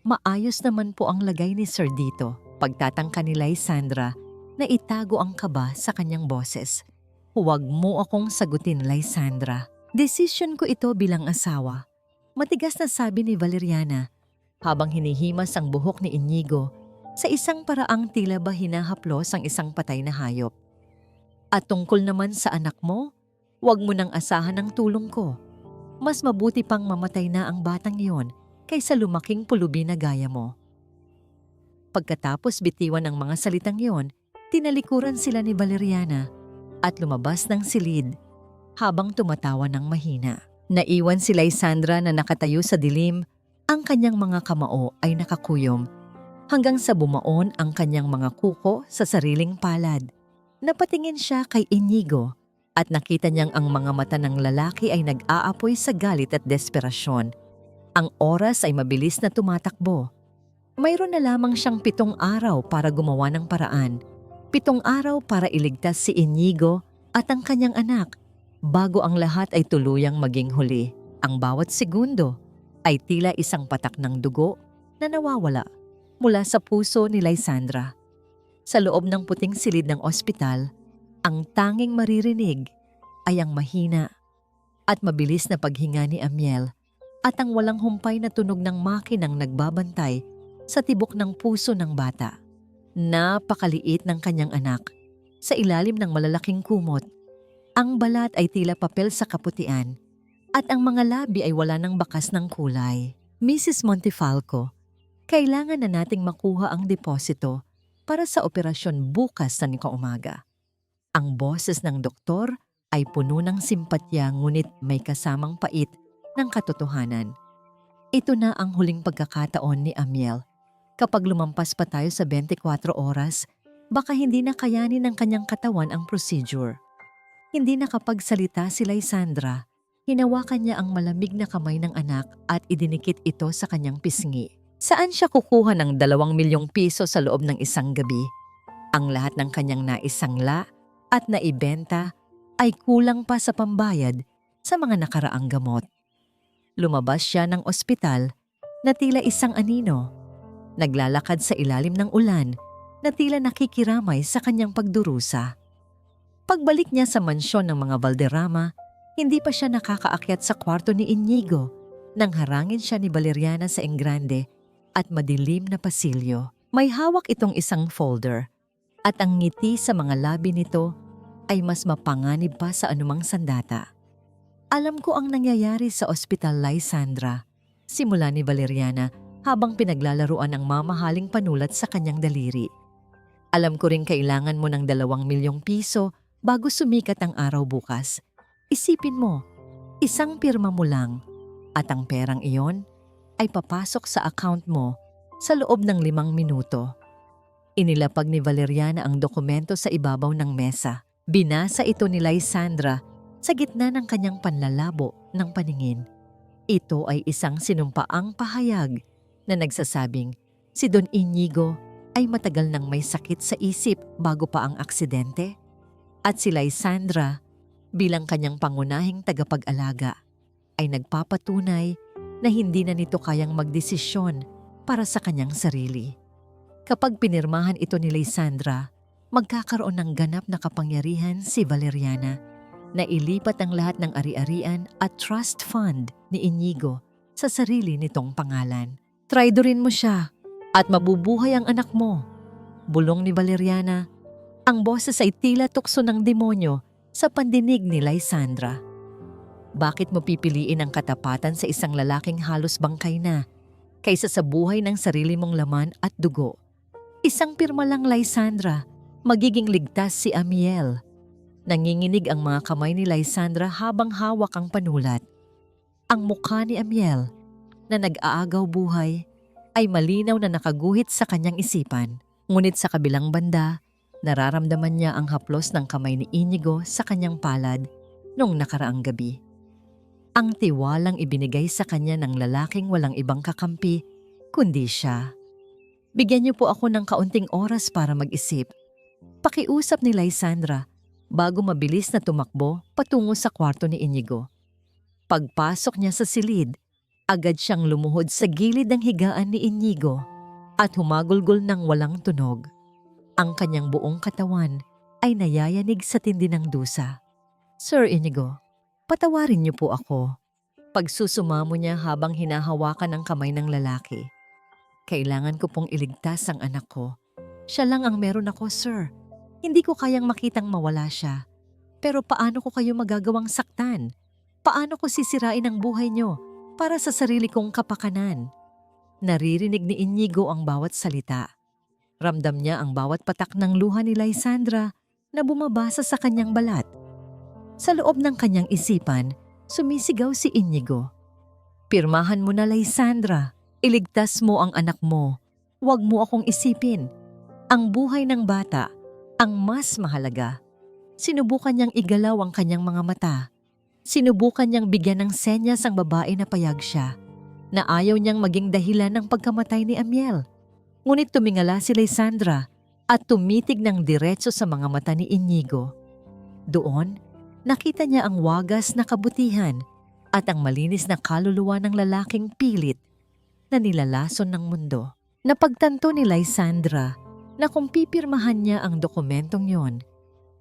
A: maayos naman po ang lagay ni Sir dito. Pagtatangka ni Lysandra na itago ang kaba sa kanyang boses. Huwag mo akong sagutin, Lysandra. Desisyon ko ito bilang asawa. Matigas na sabi ni Valeriana habang hinihimas ang buhok ni Inigo sa isang paraang tila ba hinahaplos ang isang patay na hayop. At tungkol naman sa anak mo, huwag mo nang asahan ang tulong ko. Mas mabuti pang mamatay na ang batang iyon kaysa lumaking pulubi na gaya mo. Pagkatapos bitiwan ng mga salitang iyon, tinalikuran sila ni Valeriana at lumabas ng silid habang tumatawa ng mahina. Naiwan si Lysandra na nakatayo sa dilim, ang kanyang mga kamao ay nakakuyom hanggang sa bumaon ang kanyang mga kuko sa sariling palad. Napatingin siya kay Inigo at nakita niyang ang mga mata ng lalaki ay nag-aapoy sa galit at desperasyon. Ang oras ay mabilis na tumatakbo. Mayroon na lamang siyang 7 araw para gumawa ng paraan. 7 araw para iligtas si Inigo at ang kanyang anak bago ang lahat ay tuluyang maging huli. Ang bawat segundo ay tila isang patak ng dugo na nawawala mula sa puso ni Lysandra. Sa loob ng puting silid ng ospital, ang tanging maririnig ay ang mahina at mabilis na paghinga ni Amiel at ang walang humpay na tunog ng makinang nagbabantay sa tibok ng puso ng bata. Napakaliit ng kanyang anak. Sa ilalim ng malalaking kumot, ang balat ay tila papel sa kaputian at ang mga labi ay wala ng bakas ng kulay. Mrs. Montefalco, kailangan na nating makuha ang deposito para sa operasyon bukas sa kaumaga. Ang boses ng doktor ay puno ng simpatya ngunit may kasamang pait ng katotohanan. Ito na ang huling pagkakataon ni Amiel. Kapag lumampas pa tayo sa 24 oras, baka hindi na kayanin ng kanyang katawan ang procedure. Hindi nakapagsalita si Lysandra. Hinawakan niya ang malamig na kamay ng anak at idinikit ito sa kanyang pisngi. Saan siya kukuha ng 2 milyong piso sa loob ng isang gabi? Ang lahat ng kanyang naisangla at naibenta ay kulang pa sa pambayad sa mga nakaraang gamot. Lumabas siya ng ospital na tila isang anino. Naglalakad sa ilalim ng ulan na tila nakikiramay sa kanyang pagdurusa. Pagbalik niya sa mansyon ng mga Valderrama, hindi pa siya nakakaakyat sa kwarto ni Inigo nang harangin siya ni Valeriana sa enggrande at madilim na pasilyo. May hawak itong isang folder at ang ngiti sa mga labi nito ay mas mapanganib pa sa anumang sandata. Alam ko ang nangyayari sa Ospital Lysandra, simula ni Valeriana habang pinaglalaruan ang mamahaling panulat sa kanyang daliri. Alam ko rin kailangan mo ng 2 milyong piso bago sumikat ang araw bukas. Isipin mo, isang pirma mo lang at ang perang iyon ay papasok sa account mo sa loob ng 5 minuto. Inilapag ni Valeriana ang dokumento sa ibabaw ng mesa. Binasa ito ni Lysandra sa gitna ng kanyang panlalabo ng paningin. Ito ay isang sinumpaang pahayag na nagsasabing si Don Inigo ay matagal nang may sakit sa isip bago pa ang aksidente at si Lysandra bilang kanyang pangunahing tagapag-alaga ay nagpapatunay na hindi na nito kayang magdesisyon para sa kanyang sarili. Kapag pinirmahan ito ni Lysandra, magkakaroon ng ganap na kapangyarihan si Valeriana na ilipat ang lahat ng ari-arian at trust fund ni Inigo sa sarili nitong pangalan. Traidorin mo siya at mabubuhay ang anak mo. Bulong ni Valeriana. Ang boses ay tila tukso ng demonyo sa pandinig ni Lysandra. Bakit mo pipiliin ang katapatan sa isang lalaking halos bangkay na kaysa sa buhay ng sarili mong laman at dugo? Isang pirma lang, Lysandra. Magiging ligtas si Amiel. Nanginginig ang mga kamay ni Lysandra habang hawak ang panulat. Ang mukha ni Amiel na nag-aagaw buhay ay malinaw na nakaguhit sa kanyang isipan. Ngunit sa kabilang banda, nararamdaman niya ang haplos ng kamay ni Inigo sa kanyang palad noong nakaraang gabi. Ang tiwalang ibinigay sa kanya ng lalaking walang ibang kakampi kundi siya. Bigyan niyo po ako ng kaunting oras para mag-isip. Pakiusap ni Lysandra bago mabilis na tumakbo patungo sa kwarto ni Inigo. Pagpasok niya sa silid, agad siyang lumuhod sa gilid ng higaan ni Inigo at humagulgol ng walang tunog. Ang kanyang buong katawan ay nayayanig sa tindi ng dusa. Sir Inigo, patawarin niyo po ako. Pagsusumamo niya habang hinahawakan ang kamay ng lalaki. Kailangan ko pong iligtas ang anak ko. Siya lang ang meron ako, sir. Hindi ko kayang makitang mawala siya. Pero paano ko kayo magagawang saktan? Paano ko sisirain ang buhay niyo para sa sarili kong kapakanan? Naririnig ni Inigo ang bawat salita. Ramdam niya ang bawat patak ng luha ni Lysandra na bumabasa sa kanyang balat. Sa loob ng kanyang isipan, sumisigaw si Inigo. Pirmahan mo na, Lysandra. Iligtas mo ang anak mo. Huwag mo akong isipin. Ang buhay ng bata Ang mas mahalaga, sinubukan niyang igalaw ang kanyang mga mata. Sinubukan niyang bigyan ng senyas ang babae na payag siya, na ayaw niyang maging dahilan ng pagkamatay ni Amiel. Ngunit tumingala si Lysandra at tumitig ng diretso sa mga mata ni Inigo. Doon, nakita niya ang wagas na kabutihan at ang malinis na kaluluwa ng lalaking pilit na nilalason ng mundo. Napagtanto ni Lysandra na kung pipirmahan niya ang dokumentong yon,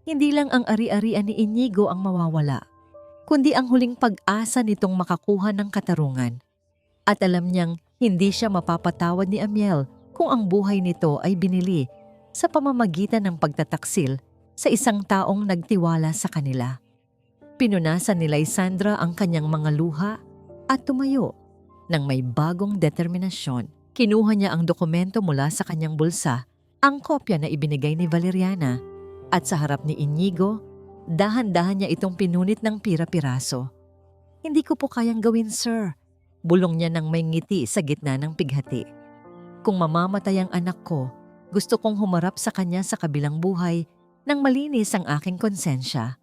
A: hindi lang ang ari-arian ni Inigo ang mawawala, kundi ang huling pag-asa nitong makakuha ng katarungan. At alam niyang hindi siya mapapatawad ni Amiel kung ang buhay nito ay binili sa pamamagitan ng pagtataksil sa isang taong nagtiwala sa kanila. Pinunasan ni Lysandra ang kanyang mga luha at tumayo ng may bagong determinasyon. Kinuha niya ang dokumento mula sa kanyang bulsa, ang kopya na ibinigay ni Valeriana, at sa harap ni Inigo, dahan-dahan niya itong pinunit ng pira-piraso. "Hindi ko po kayang gawin, sir," bulong niya nang may ngiti sa gitna ng pighati. "Kung mamamatay ang anak ko, gusto kong humarap sa kanya sa kabilang buhay nang malinis ang aking konsensya.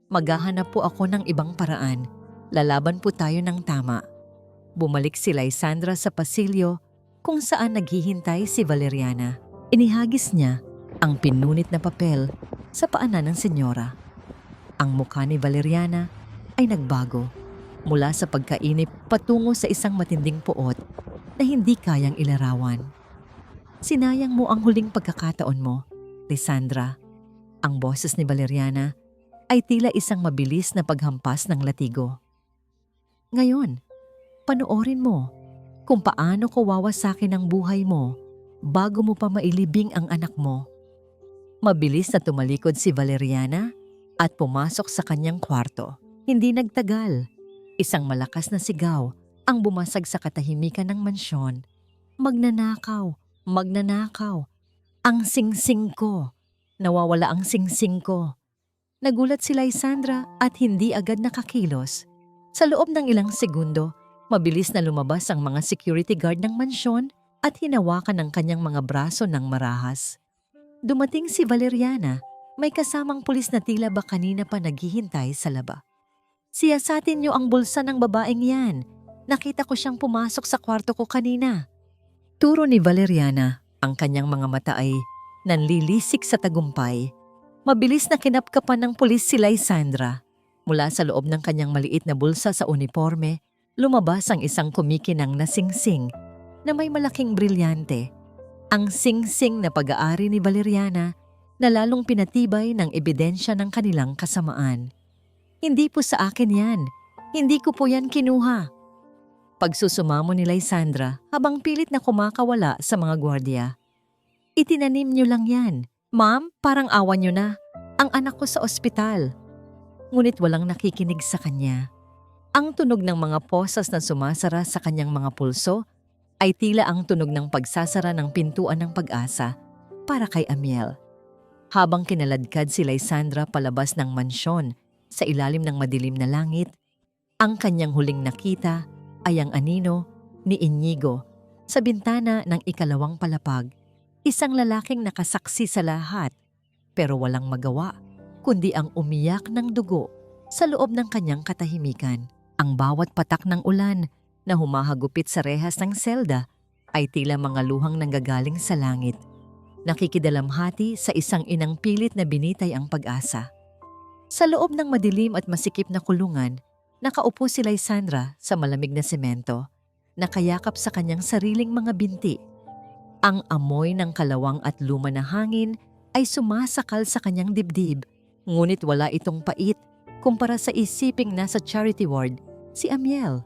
A: Maghahanap po ako ng ibang paraan. Lalaban po tayo ng tama." Bumalik si Lysandra sa pasilyo kung saan naghihintay si Valeriana. Inihagis niya ang pinunit na papel sa paanan ng senyora. Ang mukha ni Valeriana ay nagbago mula sa pagkainip patungo sa isang matinding puot na hindi kayang ilarawan. "Sinayang mo ang huling pagkakataon mo, Lysandra." Ang boses ni Valeriana ay tila isang mabilis na paghampas ng latigo. "Ngayon, panoorin mo kung paano ko wawasakin ang buhay mo bago mo pa mailibing ang anak mo." Mabilis na tumalikod si Valeriana at pumasok sa kanyang kwarto. Hindi nagtagal, isang malakas na sigaw ang bumasag sa katahimikan ng mansyon. "Magnanakaw! Magnanakaw! Ang singsing ko! Nawawala ang singsing ko!" Nagulat si Lysandra at hindi agad nakakilos. Sa loob ng ilang segundo, mabilis na lumabas ang mga security guard ng mansyon at hinawakan ang kanyang mga braso ng marahas. Dumating si Valeriana, may kasamang pulis na tila ba kanina pa naghihintay sa laba. "Siyasatin niyo ang bulsa ng babaeng yan. Nakita ko siyang pumasok sa kwarto ko kanina." Turo ni Valeriana, ang kanyang mga mata ay nanlilisik sa tagumpay. Mabilis na kinapkapan ng pulis si Lysandra. Mula sa loob ng kanyang maliit na bulsa sa uniforme, lumabas ang isang kumikinang na singsing na may malaking brilyante. Ang singsing na pag-aari ni Valeriana na lalong pinatibay ng ebidensya ng kanilang kasamaan. "Hindi po sa akin yan. Hindi ko po yan kinuha." Pagsusumamo ni Lysandra habang pilit na kumakawala sa mga gwardiya. "Itinanim niyo lang yan. Ma'am, parang awan niyo na. Ang anak ko sa ospital." Ngunit walang nakikinig sa kanya. Ang tunog ng mga posas na sumasara sa kanyang mga pulso ay tila ang tunog ng pagsasara ng pintuan ng pag-asa para kay Amiel. Habang kinaladkad si Lysandra palabas ng mansyon sa ilalim ng madilim na langit, ang kanyang huling nakita ay ang anino ni Inigo sa bintana ng ikalawang palapag. Isang lalaking nakasaksi sa lahat pero walang magawa kundi ang umiyak ng dugo sa loob ng kanyang katahimikan. Ang bawat patak ng ulan na humahagupit sa rehas ng selda ay tila mga luhang nanggagaling sa langit. Nakikidalamhati sa isang inang pilit na binitay ang pag-asa. Sa loob ng madilim at masikip na kulungan, nakaupo si Lysandra sa malamig na semento, nakayakap sa kanyang sariling mga binti. Ang amoy ng kalawang at luma na hangin ay sumasakal sa kanyang dibdib, ngunit wala itong pait kumpara sa isiping nasa charity ward si Amiel,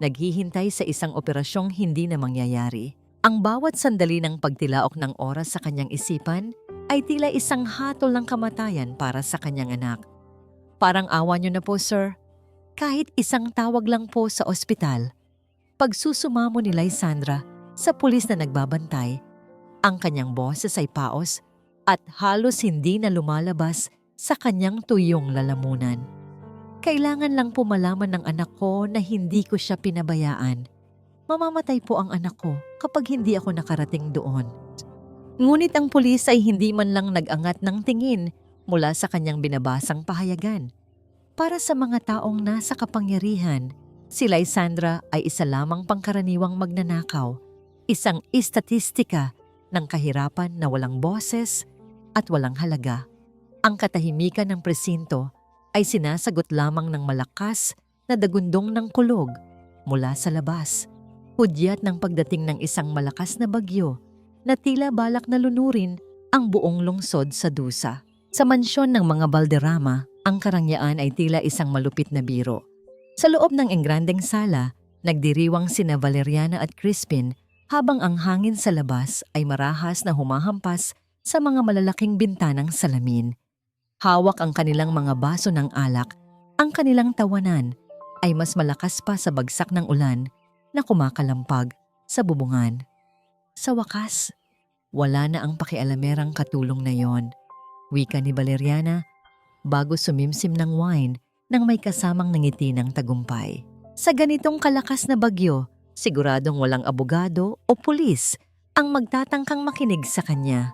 A: naghihintay sa isang operasyong hindi na mangyayari. Ang bawat sandali ng pagtilaok ng oras sa kanyang isipan ay tila isang hatol ng kamatayan para sa kanyang anak. "Parang awa niyo na po, sir. Kahit isang tawag lang po sa ospital." Pagsusumamo ni Lysandra sa pulis na nagbabantay, ang kanyang boses ay paos at halos hindi na lumalabas sa kanyang tuyong lalamunan. "Kailangan lang po malaman ng anak ko na hindi ko siya pinabayaan. Mamamatay po ang anak ko kapag hindi ako nakarating doon." Ngunit ang pulis ay hindi man lang nag-angat ng tingin mula sa kanyang binabasang pahayagan. Para sa mga taong nasa kapangyarihan, si Lysandra ay isa lamang pangkaraniwang magnanakaw, isang istatistika ng kahirapan na walang boses at walang halaga. Ang katahimikan ng presinto ay sinasagot lamang ng malakas na dagundong ng kulog mula sa labas. Hudyat ng pagdating ng isang malakas na bagyo na tila balak na lunurin ang buong lungsod sa dusa. Sa mansyon ng mga Valderrama, ang karangyaan ay tila isang malupit na biro. Sa loob ng engrandeng sala, nagdiriwang sina Valeriana at Crispin habang ang hangin sa labas ay marahas na humahampas sa mga malalaking bintanang salamin. Hawak ang kanilang mga baso ng alak, ang kanilang tawanan ay mas malakas pa sa bagsak ng ulan na kumakalampag sa bubungan. Sa wakas, wala na ang pakialamerang katulong na yon. Wika ni Valeriana bago sumimsim ng wine nang may kasamang ngiti ng tagumpay. Sa ganitong kalakas na bagyo, siguradong walang abogado o pulis ang magtatangkang makinig sa kanya.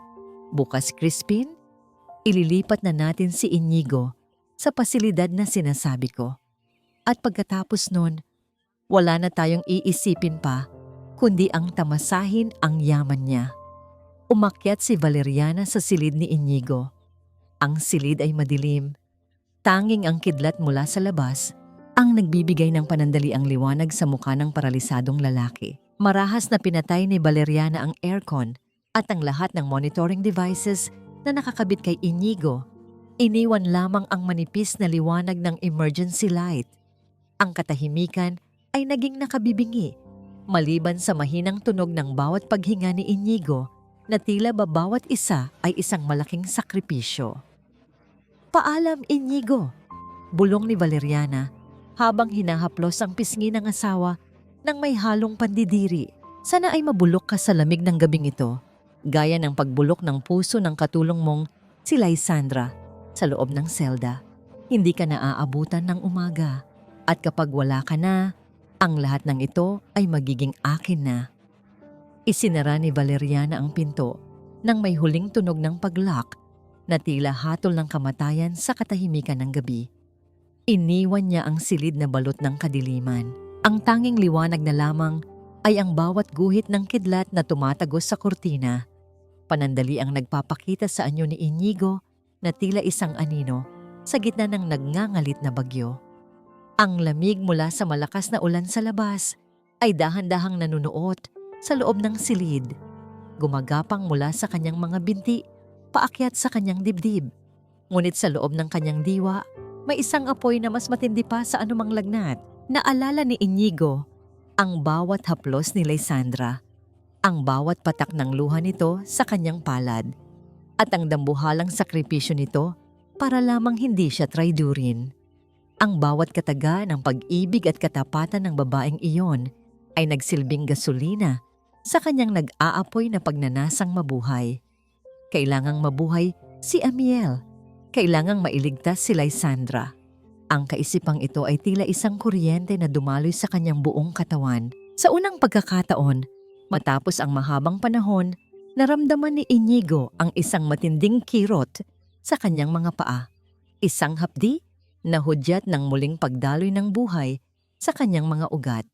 A: Bukas, Crispin, ililipat na natin si Inigo sa pasilidad na sinasabi ko. At pagkatapos nun, wala na tayong iisipin pa kundi ang tamasahin ang yaman niya. Umakyat si Valeriana sa silid ni Inigo. Ang silid ay madilim. Tanging ang kidlat mula sa labas ang nagbibigay ng panandaliang liwanag sa mukha ng paralisadong lalaki. Marahas na pinatay ni Valeriana ang aircon at ang lahat ng monitoring devices na nakakabit kay Inigo. Iniwan lamang ang manipis na liwanag ng emergency light. Ang katahimikan ay naging nakabibingi maliban sa mahinang tunog ng bawat paghinga ni Inigo na tila ba bawat isa ay isang malaking sakripisyo. "Paalam, Inigo," bulong ni Valeriana habang hinahaplos ang pisngi ng asawa ng may halong pandidiri. "Sana ay mabulok ka sa lamig ng gabing ito, gaya ng pagbulok ng puso ng katulong mong si Lysandra sa loob ng selda. Hindi ka naaabutan ng umaga at kapag wala ka na, ang lahat ng ito ay magiging akin na." Isinara ni Valeriana ang pinto nang may huling tunog ng pag-lock na tila hatol ng kamatayan sa katahimikan ng gabi. Iniwan niya ang silid na balot ng kadiliman. Ang tanging liwanag na lamang ay ang bawat guhit ng kidlat na tumatagos sa kurtina. Panandali ang nagpapakita sa anyo ni Inigo na tila isang anino sa gitna ng nagngangalit na bagyo. Ang lamig mula sa malakas na ulan sa labas ay dahan-dahang nanunuot sa loob ng silid. Gumagapang mula sa kanyang mga binti, paakyat sa kanyang dibdib. Ngunit sa loob ng kanyang diwa, may isang apoy na mas matindi pa sa anumang lagnat. Naalala ni Inigo ang bawat haplos ni Lysandra, ang bawat patak ng luha nito sa kanyang palad, at ang dambuhalang sakripisyo nito para lamang hindi siya traidurin. Ang bawat kataga ng pag-ibig at katapatan ng babaeng iyon ay nagsilbing gasolina sa kanyang nag-aapoy na pagnanasang mabuhay. Kailangang mabuhay si Amiel. Kailangang mailigtas si Lysandra. Ang kaisipang ito ay tila isang kuryente na dumaloy sa kanyang buong katawan. Sa unang pagkakataon, matapos ang mahabang panahon, naramdaman ni Inigo ang isang matinding kirot sa kanyang mga paa. Isang hapdi na hudyat ng muling pagdaloy ng buhay sa kanyang mga ugat.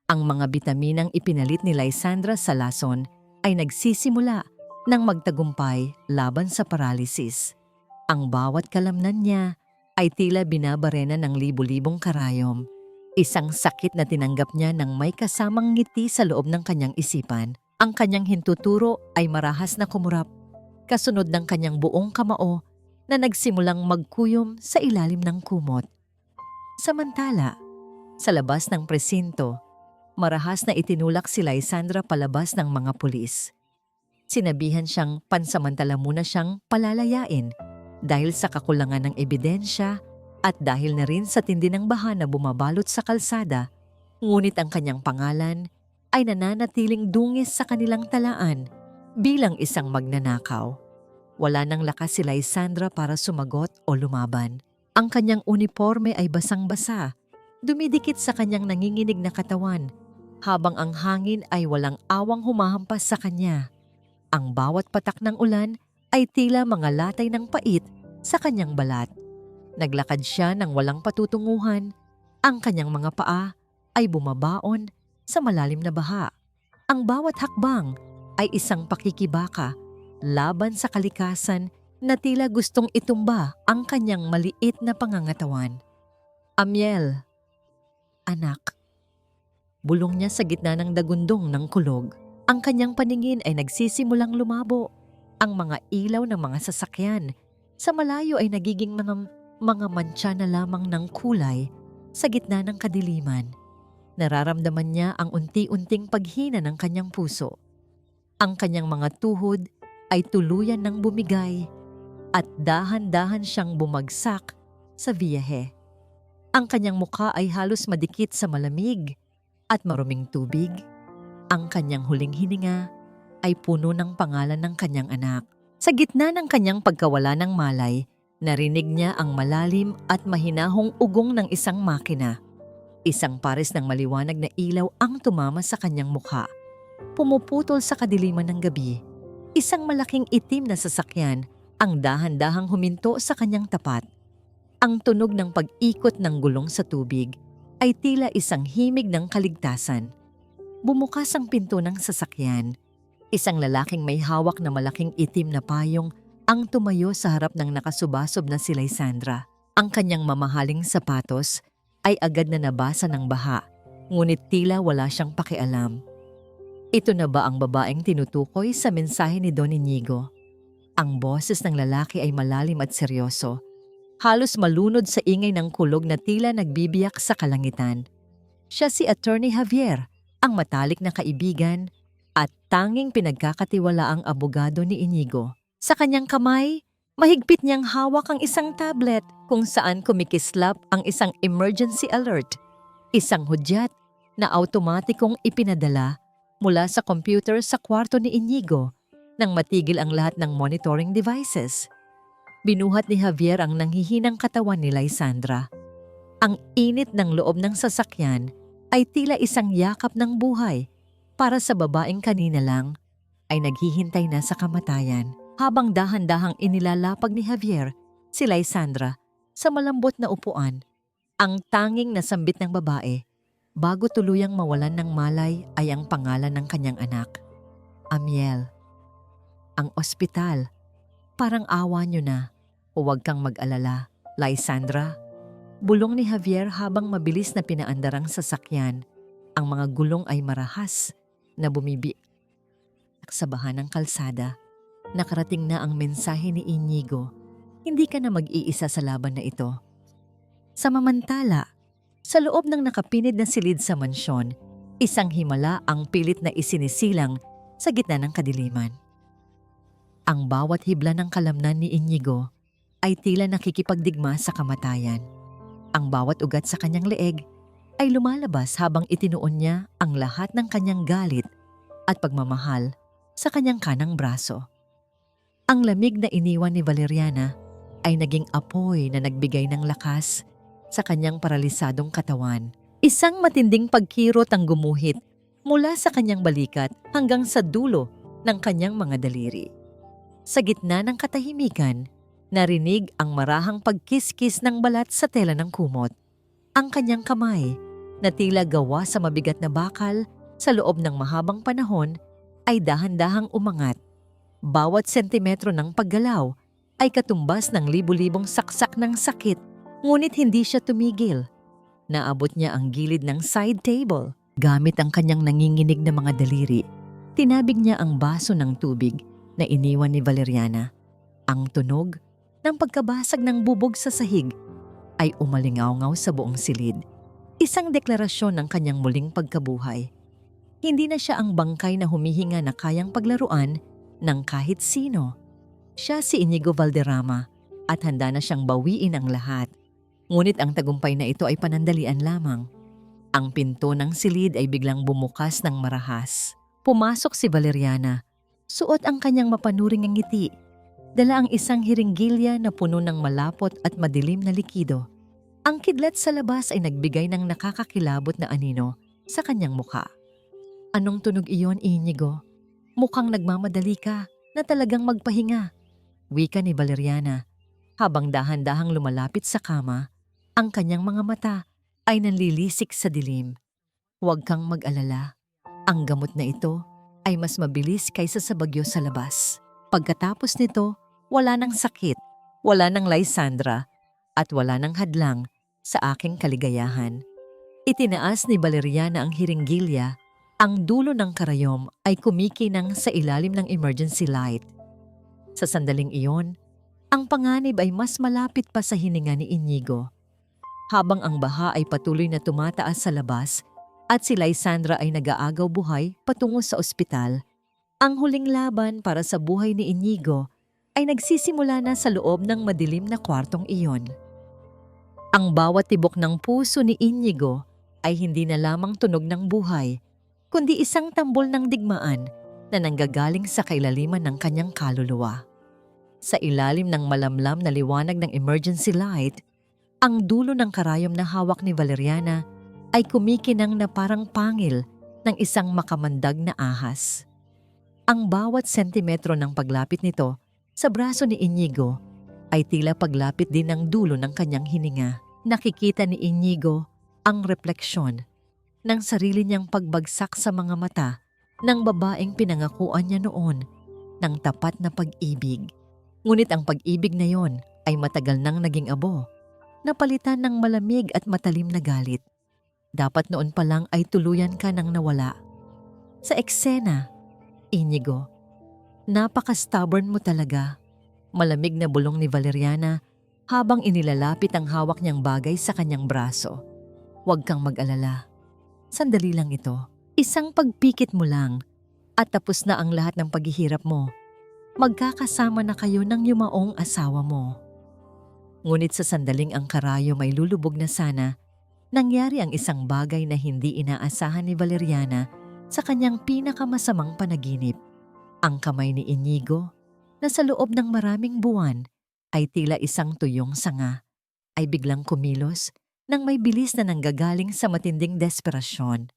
A: Ang mga bitaminang ipinalit ni Lysandra sa lason ay nagsisimula ng magtagumpay laban sa paralysis. Ang bawat kalamnan niya ay tila binabarena ng libu-libong karayom. Isang sakit na tinanggap niya nang may kasamang ngiti sa loob ng kanyang isipan. Ang kanyang hintuturo ay marahas na kumurap, kasunod ng kanyang buong kamao na nagsimulang magkuyom sa ilalim ng kumot. Samantala, sa labas ng presinto, marahas na itinulak si Lysandra palabas ng mga pulis. Sinabihan siyang pansamantala muna siyang palalayain dahil sa kakulangan ng ebidensya at dahil na rin sa tindi ng baha na bumabalot sa kalsada, ngunit ang kanyang pangalan ay nananatiling dungis sa kanilang talaan bilang isang magnanakaw. Wala nang lakas si Lysandra para sumagot o lumaban. Ang kanyang uniforme ay basang-basa, dumidikit sa kanyang nanginginig na katawan, habang ang hangin ay walang awang humahampas sa kanya. Ang bawat patak ng ulan ay tila mga latay ng pait sa kanyang balat. Naglakad siya ng walang patutunguhan. Ang kanyang mga paa ay bumabaon sa malalim na baha. Ang bawat hakbang ay isang pakikibaka laban sa kalikasan na tila gustong itumba ang kanyang maliit na pangangatawan. Amiel, anak. Bulong niya sa gitna ng dagundong ng kulog. Ang kanyang paningin ay nagsisimulang lumabo. Ang mga ilaw ng mga sasakyan sa malayo ay nagiging mga mantsa na lamang ng kulay sa gitna ng kadiliman. Nararamdaman niya ang unti-unting paghina ng kanyang puso. Ang kanyang mga tuhod ay tuluyan ng bumigay at dahan-dahan siyang bumagsak sa biyahe. Ang kanyang mukha ay halos madikit sa malamig at maruming tubig. Ang kanyang huling hininga ay puno ng pangalan ng kanyang anak. Sa gitna ng kanyang pagkawala ng malay, narinig niya ang malalim at mahinahong ugong ng isang makina. Isang pares ng maliwanag na ilaw ang tumama sa kanyang mukha. Pumuputol sa kadiliman ng gabi. Isang malaking itim na sasakyan ang dahan-dahang huminto sa kanyang tapat. Ang tunog ng pag-ikot ng gulong sa tubig ay tila isang himig ng kaligtasan. Bumukas ang pinto ng sasakyan. Isang lalaking may hawak na malaking itim na payong ang tumayo sa harap ng nakasubasob na si Lysandra. Ang kanyang mamahaling sapatos ay agad na nabasa ng baha, ngunit tila wala siyang pakialam. Ito na ba ang babaeng tinutukoy sa mensahe ni Don Inigo? Ang boses ng lalaki ay malalim at seryoso. Halos malunod sa ingay ng kulog na tila nagbibiyak sa kalangitan. Siya si Attorney Javier, ang matalik na kaibigan at tanging pinagkakatiwalaang abogado ni Inigo. Sa kanyang kamay, mahigpit niyang hawak ang isang tablet kung saan kumikislap ang isang emergency alert. Isang hudyat na automatikong ipinadala mula sa computer sa kwarto ni Inigo nang matigil ang lahat ng monitoring devices. Binuhat ni Javier ang nanghihinang katawan ni Lysandra. Ang init ng loob ng sasakyan ay tila isang yakap ng buhay para sa babaeng kanina lang ay naghihintay na sa kamatayan. Habang dahan-dahang inilalapag ni Javier si Lysandra sa malambot na upuan, ang tanging nasambit ng babae bago tuluyang mawalan ng malay ay ang pangalan ng kanyang anak. Amiel. Ang ospital. Parang awa niyo na. Huwag kang mag-alala, Lysandra. Bulong ni Javier habang mabilis na pinaandar ang sasakyan. Ang mga gulong ay marahas na bumibiyak sa baha ng kalsada. Nakarating na ang mensahe ni Inigo. Hindi ka na mag-iisa sa laban na ito. Samamantala, sa loob ng nakapinid na silid sa mansyon, isang himala ang pilit na isinisilang sa gitna ng kadiliman. Ang bawat hibla ng kalamnan ni Inigo ay tila nakikipagdigma sa kamatayan. Ang bawat ugat sa kanyang leeg ay lumalabas habang itinuon niya ang lahat ng kanyang galit at pagmamahal sa kanyang kanang braso. Ang lamig na iniwan ni Valeriana ay naging apoy na nagbigay ng lakas sa kanyang paralisadong katawan. Isang matinding pagkirot ang gumuhit mula sa kanyang balikat hanggang sa dulo ng kanyang mga daliri. Sa gitna ng katahimikan, narinig ang marahang pagkiskis ng balat sa tela ng kumot. Ang kanyang kamay, na tila gawa sa mabigat na bakal sa loob ng mahabang panahon, ay dahan-dahang umangat. Bawat sentimetro ng paggalaw ay katumbas ng libu-libong saksak ng sakit, ngunit hindi siya tumigil. Naabot niya ang gilid ng side table. Gamit ang kanyang nanginginig na mga daliri, tinabig niya ang baso ng tubig na iniwan ni Valeriana. Ang tunog ng pagkabasag ng bubog sa sahig ay umalingaw-ngaw sa buong silid. Isang deklarasyon ng kanyang muling pagkabuhay. Hindi na siya ang bangkay na humihinga na kayang paglaruan ng kahit sino. Siya si Inigo Valderrama at handa na siyang bawiin ang lahat. Ngunit ang tagumpay na ito ay panandalian lamang. Ang pinto ng silid ay biglang bumukas ng marahas. Pumasok si Valeriana. Suot ang kanyang mapanuring ngiti. Dala ang isang hiringgilya na puno ng malapot at madilim na likido. Ang kidlat sa labas ay nagbigay ng nakakakilabot na anino sa kanyang mukha. Anong tunog iyon, Inigo? Mukhang nagmamadali ka na talagang magpahinga, wika ni Valeriana habang dahan-dahang lumalapit sa kama. Ang kanyang mga mata ay nanlilisik sa dilim. Huwag kang mag-alala. Ang gamot na ito ay mas mabilis kaysa sa bagyo sa labas. Pagkatapos nito, wala nang sakit, wala nang Lysandra, at wala nang hadlang sa aking kaligayahan. Itinaas ni Valeriana ang hiringgilya. Ang dulo ng karayom ay kumikinang sa ilalim ng emergency light. Sa sandaling iyon, ang panganib ay mas malapit pa sa hininga ni Inigo. Habang ang baha ay patuloy na tumataas sa labas at si Lysandra ay nag-aagaw buhay patungo sa ospital, ang huling laban para sa buhay ni Inigo ay nagsisimula na sa loob ng madilim na kwartong iyon. Ang bawat tibok ng puso ni Inigo ay hindi na lamang tunog ng buhay, kundi isang tambol ng digmaan na nanggagaling sa kailaliman ng kanyang kaluluwa. Sa ilalim ng malamlam na liwanag ng emergency light, ang dulo ng karayom na hawak ni Valeriana ay kumikinang na parang pangil ng isang makamandag na ahas. Ang bawat sentimetro ng paglapit nito sa braso ni Inigo ay tila paglapit din ng dulo ng kanyang hininga. Nakikita ni Inigo ang refleksyon ng sarili niyang pagbagsak sa mga mata ng babaeng pinangakuan niya noon ng tapat na pag-ibig. Ngunit ang pag-ibig na yon ay matagal nang naging abo, napalitan ng malamig at matalim na galit. Dapat noon pa lang ay tuluyan ka nang nawala. Sa eksena, Inigo, napaka-stubborn mo talaga. Malamig na bulong ni Valeriana habang inilalapit ang hawak niyang bagay sa kanyang braso. Huwag kang mag-alala. Sandali lang ito. Isang pagpikit mo lang at tapos na ang lahat ng paghihirap mo. Magkakasama na kayo ng yumaong asawa mo. Ngunit sa sandaling ang karayom ay lulubog na sana, nangyari ang isang bagay na hindi inaasahan ni Valeriana sa kanyang pinakamasamang panaginip. Ang kamay ni Inigo, na sa loob ng maraming buwan ay tila isang tuyong sanga, ay biglang kumilos nang may bilis na nanggagaling sa matinding desperasyon.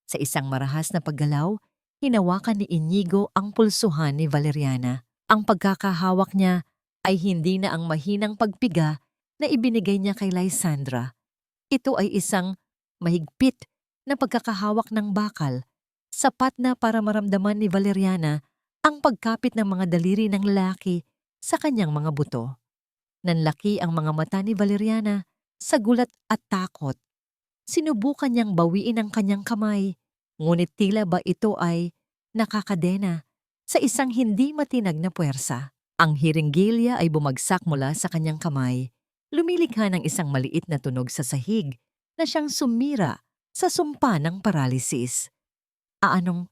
A: Sa isang marahas na paggalaw, hinawakan ni Inigo ang pulsuhan ni Valeriana. Ang pagkakahawak niya ay hindi na ang mahinang pagpiga na ibinigay niya kay Lysandra. Ito ay isang mahigpit na pagkakahawak ng bakal, sapat na para maramdaman ni Valeriana ang pagkapit ng mga daliri ng lalaki sa kanyang mga buto. Nanlaki ang mga mata ni Valeriana sa gulat at takot. Sinubukan niyang bawiin ang kanyang kamay, ngunit tila ba ito ay nakakadena sa isang hindi matinag na puwersa. Ang hiringgilya ay bumagsak mula sa kanyang kamay, lumilikha ng isang maliit na tunog sa sahig na siyang sumira sa sumpa ng paralysis. Paanong?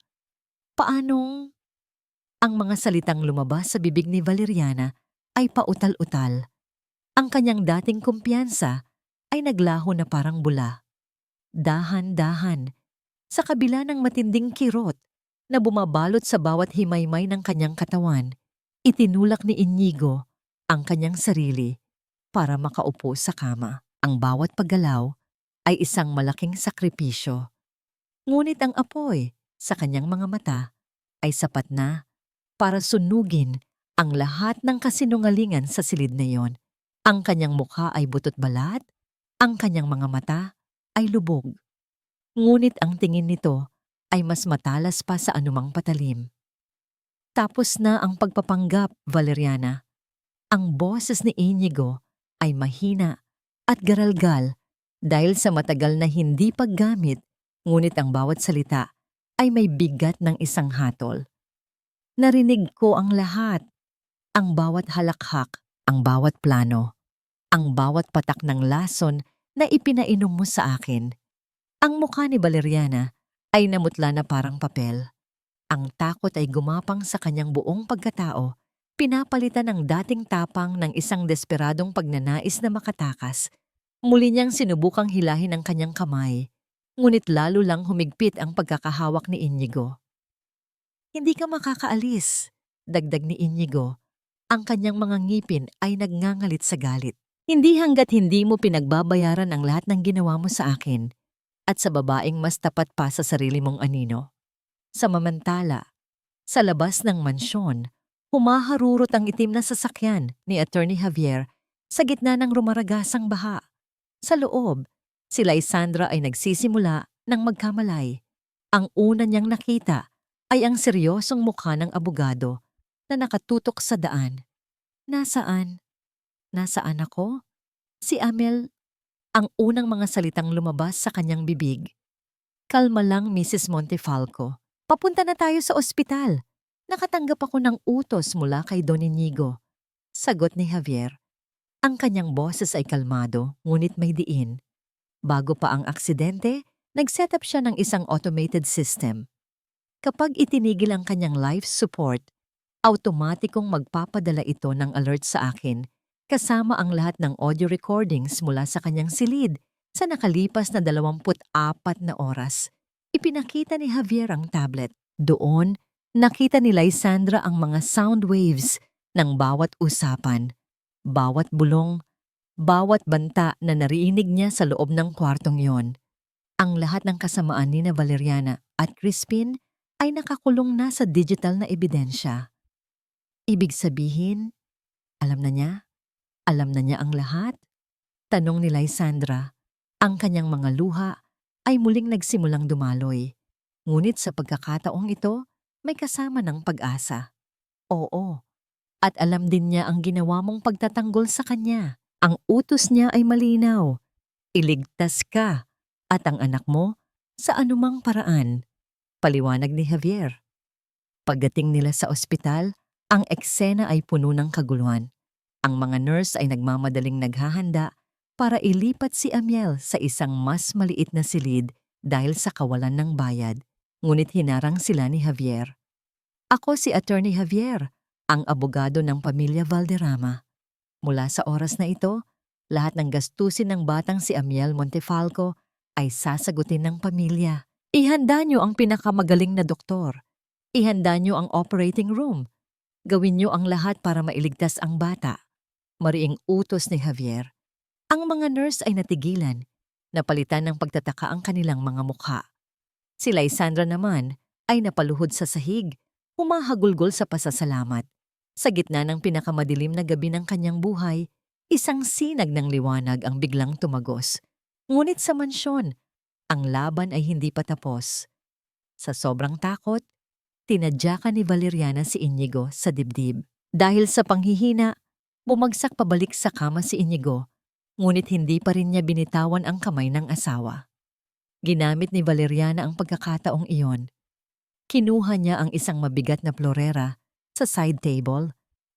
A: Ang mga salitang lumabas sa bibig ni Valeriana ay pautal-utal. Ang kanyang dating kumpiyansa ay naglaho na parang bula. Dahan-dahan, sa kabila ng matinding kirot na bumabalot sa bawat himaymay ng kanyang katawan, itinulak ni Inigo ang kanyang sarili para makaupo sa kama. Ang bawat paggalaw ay isang malaking sakripisyo. Ngunit ang apoy sa kanyang mga mata ay sapat na para sunugin ang lahat ng kasinungalingan sa silid na iyon. Ang kanyang mukha ay butot balat, ang kanyang mga mata ay lubog. Ngunit ang tingin nito ay mas matalas pa sa anumang patalim. Tapos na ang pagpapanggap, Valeriana. Ang boses ni Inigo ay mahina at garalgal dahil sa matagal na hindi paggamit, ngunit ang bawat salita ay may bigat ng isang hatol. Narinig ko ang lahat, ang bawat halakhak, ang bawat plano, ang bawat patak ng lason na ipinainom mo sa akin. Ang mukha ni Valeriana ay namutla na parang papel. Ang takot ay gumapang sa kanyang buong pagkatao, pinapalitan ng dating tapang ng isang desperadong pagnanais na makatakas. Muli niyang sinubukang hilahin ang kanyang kamay, ngunit lalo lang humigpit ang pagkakahawak ni Inigo. Hindi ka makakaalis, dagdag ni Inigo. Ang kanyang mga ngipin ay nagngangalit sa galit. Hindi hanggat hindi mo pinagbabayaran ang lahat ng ginawa mo sa akin at sa babaeng mas tapat pa sa sarili mong anino. Samamantala, Sa labas ng mansyon, humaharurot ang itim na sasakyan ni Attorney Javier sa gitna ng rumaragasang baha. Sa loob, si Lysandra ay nagsisimula ng magkamalay. Ang una niyang nakita ay ang seryosong mukha ng abogado na nakatutok sa daan. Nasaan? Nasaan ako? Si Amel, ang unang mga salitang lumabas sa kanyang bibig. Kalma lang, Mrs. Montefalco. Papunta na tayo sa ospital. Nakatanggap ako ng utos mula kay Don Inigo. Sagot ni Javier. Ang kanyang boses ay kalmado, ngunit may diin. Bago pa ang aksidente, nag-set up siya ng isang automated system. Kapag itinigil ang kanyang life support, automatikong magpapadala ito ng alert sa akin, kasama ang lahat ng audio recordings mula sa kanyang silid sa nakalipas na 24 na oras. Ipinakita ni Javier ang tablet. Doon, nakita ni Lysandra ang mga sound waves ng bawat usapan, bawat bulong, bawat banta na narinig niya sa loob ng kwartong yon. Ang lahat ng kasamaan ni na Valeriana at Crispin ay nakakulong na sa digital na ebidensya. Ibig sabihin, alam na niya? Alam na niya ang lahat? Tanong ni Lysandra. Ang kanyang mga luha ay muling nagsimulang dumaloy. Ngunit sa pagkakataong ito, may kasama ng pag-asa. Oo, at alam din niya ang ginawa mong pagtatanggol sa kanya. Ang utos niya ay malinaw. Iligtas ka at ang anak mo sa anumang paraan. Paliwanag ni Javier. Pagdating nila sa ospital, ang eksena ay puno ng kaguluhan. Ang mga nurse ay nagmamadaling naghahanda para ilipat si Amiel sa isang mas maliit na silid dahil sa kawalan ng bayad. Ngunit hinarang sila ni Javier. Ako si Attorney Javier, ang abogado ng pamilya Valderrama. Mula sa oras na ito, lahat ng gastusin ng batang si Amiel Montefalco ay sasagutin ng pamilya. Ihanda niyo ang pinakamagaling na doktor. Ihanda niyo ang operating room. Gawin niyo ang lahat para mailigtas ang bata. Mariing utos ni Javier. Ang mga nurse ay natigilan. Napalitan ng pagtataka ang kanilang mga mukha. Si Lysandra naman ay napaluhod sa sahig, humahagulgol sa pasasalamat. Sa gitna ng pinakamadilim na gabi ng kanyang buhay, isang sinag ng liwanag ang biglang tumagos. Ngunit sa mansyon, ang laban ay hindi pa tapos. Sa sobrang takot, tinadyakan ni Valeriana si Inigo sa dibdib. Dahil sa panghihina, bumagsak pabalik sa kama si Inigo, ngunit hindi pa rin niya binitawan ang kamay ng asawa. Ginamit ni Valeriana ang pagkakataong iyon. Kinuha niya ang isang mabigat na florera sa side table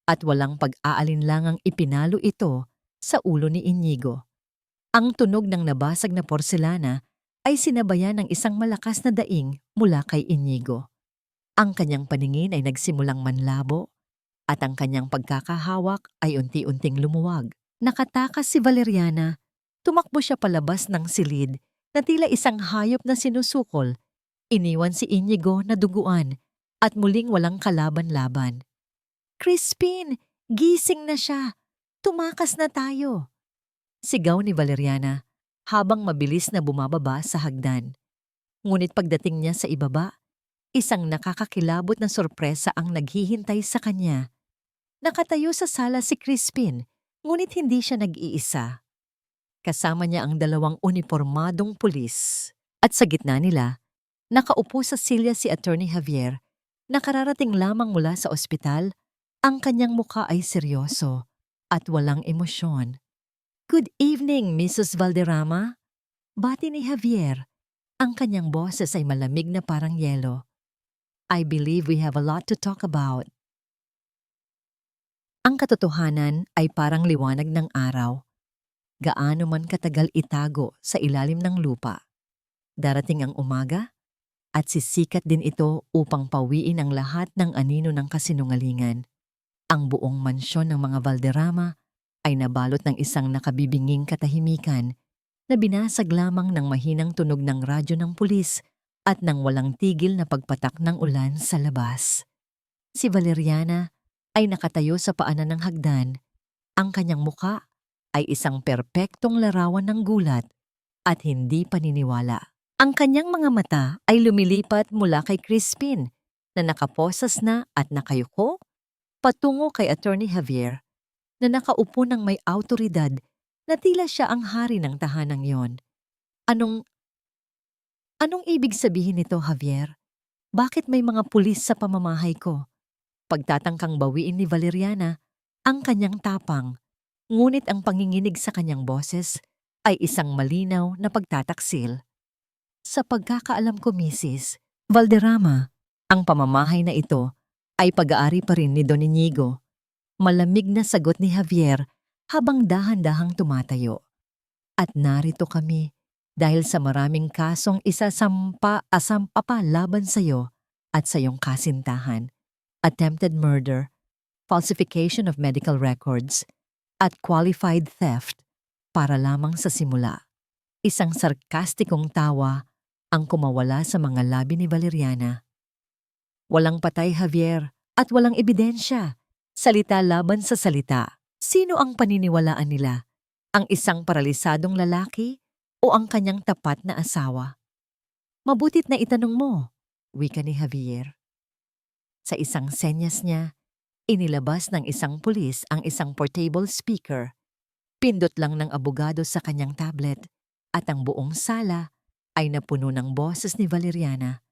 A: at walang pag-aalinlangang ipinalo ito sa ulo ni Inigo. Ang tunog ng nabasag na porselana ay sinabayan ng isang malakas na daing mula kay Inigo. Ang kanyang paningin ay nagsimulang manlabo at ang kanyang pagkakahawak ay unti-unting lumuwag. Nakatakas si Valeriana, tumakbo siya palabas ng silid na tila isang hayop na sinusukol. Iniwan si Inigo na duguan at muling walang kalaban-laban. Crispin, gising na siya. Tumakas na tayo. Sigaw ni Valeriana habang mabilis na bumababa sa hagdan. Ngunit pagdating niya sa ibaba, isang nakakakilabot na sorpresa ang naghihintay sa kanya. Nakatayo sa sala si Crispin, ngunit hindi siya nag-iisa. Kasama niya ang 2 unipormadong pulis. At sa gitna nila, nakaupo sa silya si Attorney Javier, na kararating lamang mula sa ospital. Ang kanyang mukha ay seryoso at walang emosyon. Good evening, Mrs. Valderrama. Bati ni Javier. Ang kanyang boses ay malamig na parang yelo. I believe we have a lot to talk about. Ang katotohanan ay parang liwanag ng araw. Gaano man katagal itago sa ilalim ng lupa. Darating ang umaga at sisikat din ito upang pawiin ang lahat ng anino ng kasinungalingan. Ang buong mansyon ng mga Valderrama ay nabalot ng isang nakabibinging katahimikan na binasag lamang ng mahinang tunog ng radyo ng pulis at ng walang tigil na pagpatak ng ulan sa labas. Si Valeriana ay nakatayo sa paanan ng hagdan. Ang kanyang muka ay isang perpektong larawan ng gulat at hindi paniniwala. Ang kanyang mga mata ay lumilipat mula kay Crispin na nakaposas na at nakayuko patungo kay Attorney Javier na nakaupo ng may awtoridad na tila siya ang hari ng tahanang yon. Anong ibig sabihin nito, Javier? Bakit may mga pulis sa pamamahay ko? Pagtatangkang bawiin ni Valeriana ang kanyang tapang, ngunit ang panginginig sa kanyang boses ay isang malinaw na pagtataksil. Sa pagkakaalam ko, Mrs. Valderrama, ang pamamahay na ito ay pag-aari pa rin ni Don Inigo. Malamig na sagot ni Javier habang dahan-dahang tumatayo. At narito kami dahil sa maraming kasong asampa pa laban sa iyo at sa iyong kasintahan. Attempted murder, falsification of medical records, at qualified theft para lamang sa simula. Isang sarkastikong tawa ang kumawala sa mga labi ni Valeriana. Walang patay, Javier, at walang ebidensya. Salita laban sa salita. Sino ang paniniwalaan nila? Ang isang paralisadong lalaki o ang kanyang tapat na asawa? Mabutit na itanong mo, wika ni Javier. Sa isang senyas niya, inilabas ng isang pulis ang isang portable speaker. Pindot lang ng abogado sa kanyang tablet at ang buong sala ay napuno ng boses ni Valeriana.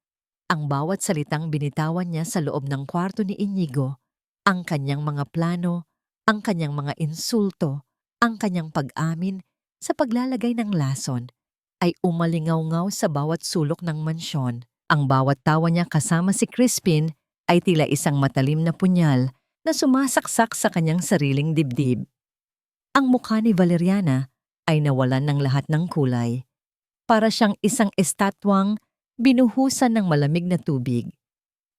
A: Ang bawat salitang binitawan niya sa loob ng kwarto ni Inigo, ang kanyang mga plano, ang kanyang mga insulto, ang kanyang pag-amin sa paglalagay ng lason, ay umalingaw-ngaw sa bawat sulok ng mansyon. Ang bawat tawa niya kasama si Crispin ay tila isang matalim na punyal na sumasaksak sa kanyang sariling dibdib. Ang mukha ni Valeriana ay nawalan ng lahat ng kulay. Para siyang isang estatwang binuhusan ng malamig na tubig.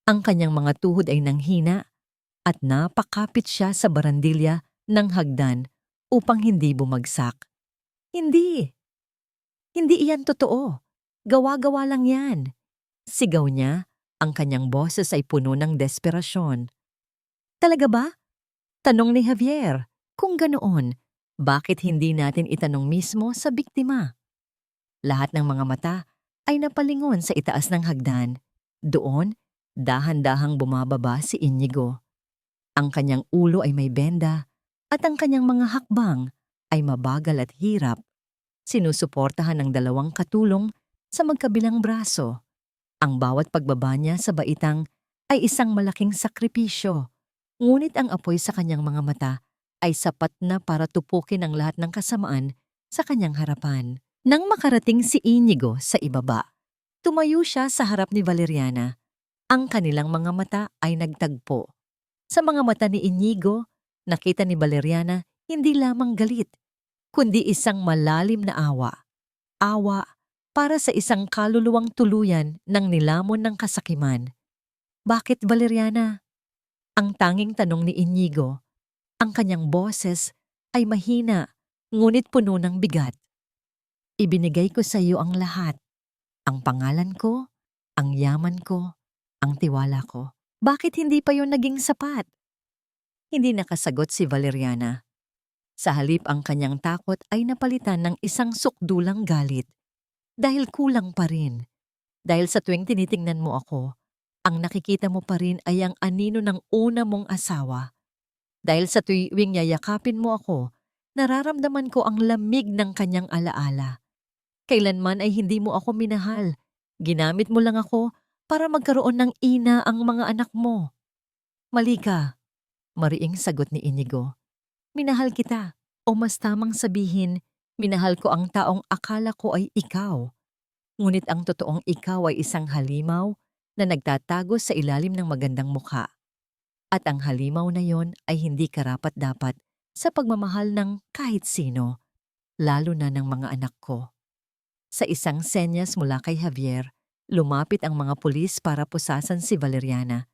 A: Ang kanyang mga tuhod ay nanghina at napakapit siya sa barandilya ng hagdan upang hindi bumagsak. Hindi iyan totoo. Gawa-gawa lang yan. Sigaw niya, ang kanyang boses ay puno ng desperasyon. Talaga ba? Tanong ni Javier. Kung ganoon, bakit hindi natin itanong mismo sa biktima? Lahat ng mga mata ay napalingon sa itaas ng hagdan. Doon, dahan-dahang bumababa si Inigo. Ang kanyang ulo ay may benda at ang kanyang mga hakbang ay mabagal at hirap. Sinusuportahan ng dalawang katulong sa magkabilang braso. Ang bawat pagbaba niya sa baitang ay isang malaking sakripisyo, ngunit ang apoy sa kanyang mga mata ay sapat na para tupukin ang lahat ng kasamaan sa kanyang harapan. Nang makarating si Inigo sa ibaba, tumayo siya sa harap ni Valeriana. Ang kanilang mga mata ay nagtagpo. Sa mga mata ni Inigo, nakita ni Valeriana hindi lamang galit, kundi isang malalim na awa. Awa para sa isang kaluluwang tuluyan ng nilamon ng kasakiman. Bakit, Valeriana? Ang tanging tanong ni Inigo. Ang kanyang boses ay mahina, ngunit puno ng bigat. Ibinigay ko sa iyo ang lahat. Ang pangalan ko, ang yaman ko, ang tiwala ko. Bakit hindi pa yon naging sapat? Hindi nakasagot si Valeriana. Sa halip ang kanyang takot ay napalitan ng isang sukdulang galit. Dahil kulang pa rin. Dahil sa tuwing tinitingnan mo ako, ang nakikita mo pa rin ay ang anino ng una mong asawa. Dahil sa tuwing yayakapin mo ako, nararamdaman ko ang lamig ng kanyang alaala. Kailanman ay hindi mo ako minahal. Ginamit mo lang ako para magkaroon ng ina ang mga anak mo. Mali ka, mariing sagot ni Inigo. Minahal kita, o mas tamang sabihin, minahal ko ang taong akala ko ay ikaw. Ngunit ang totoong ikaw ay isang halimaw na nagtatago sa ilalim ng magandang mukha. At ang halimaw na yon ay hindi karapat-dapat sa pagmamahal ng kahit sino, lalo na ng mga anak ko. Sa isang senyas mula kay Javier, lumapit ang mga pulis para pusasan si Valeriana.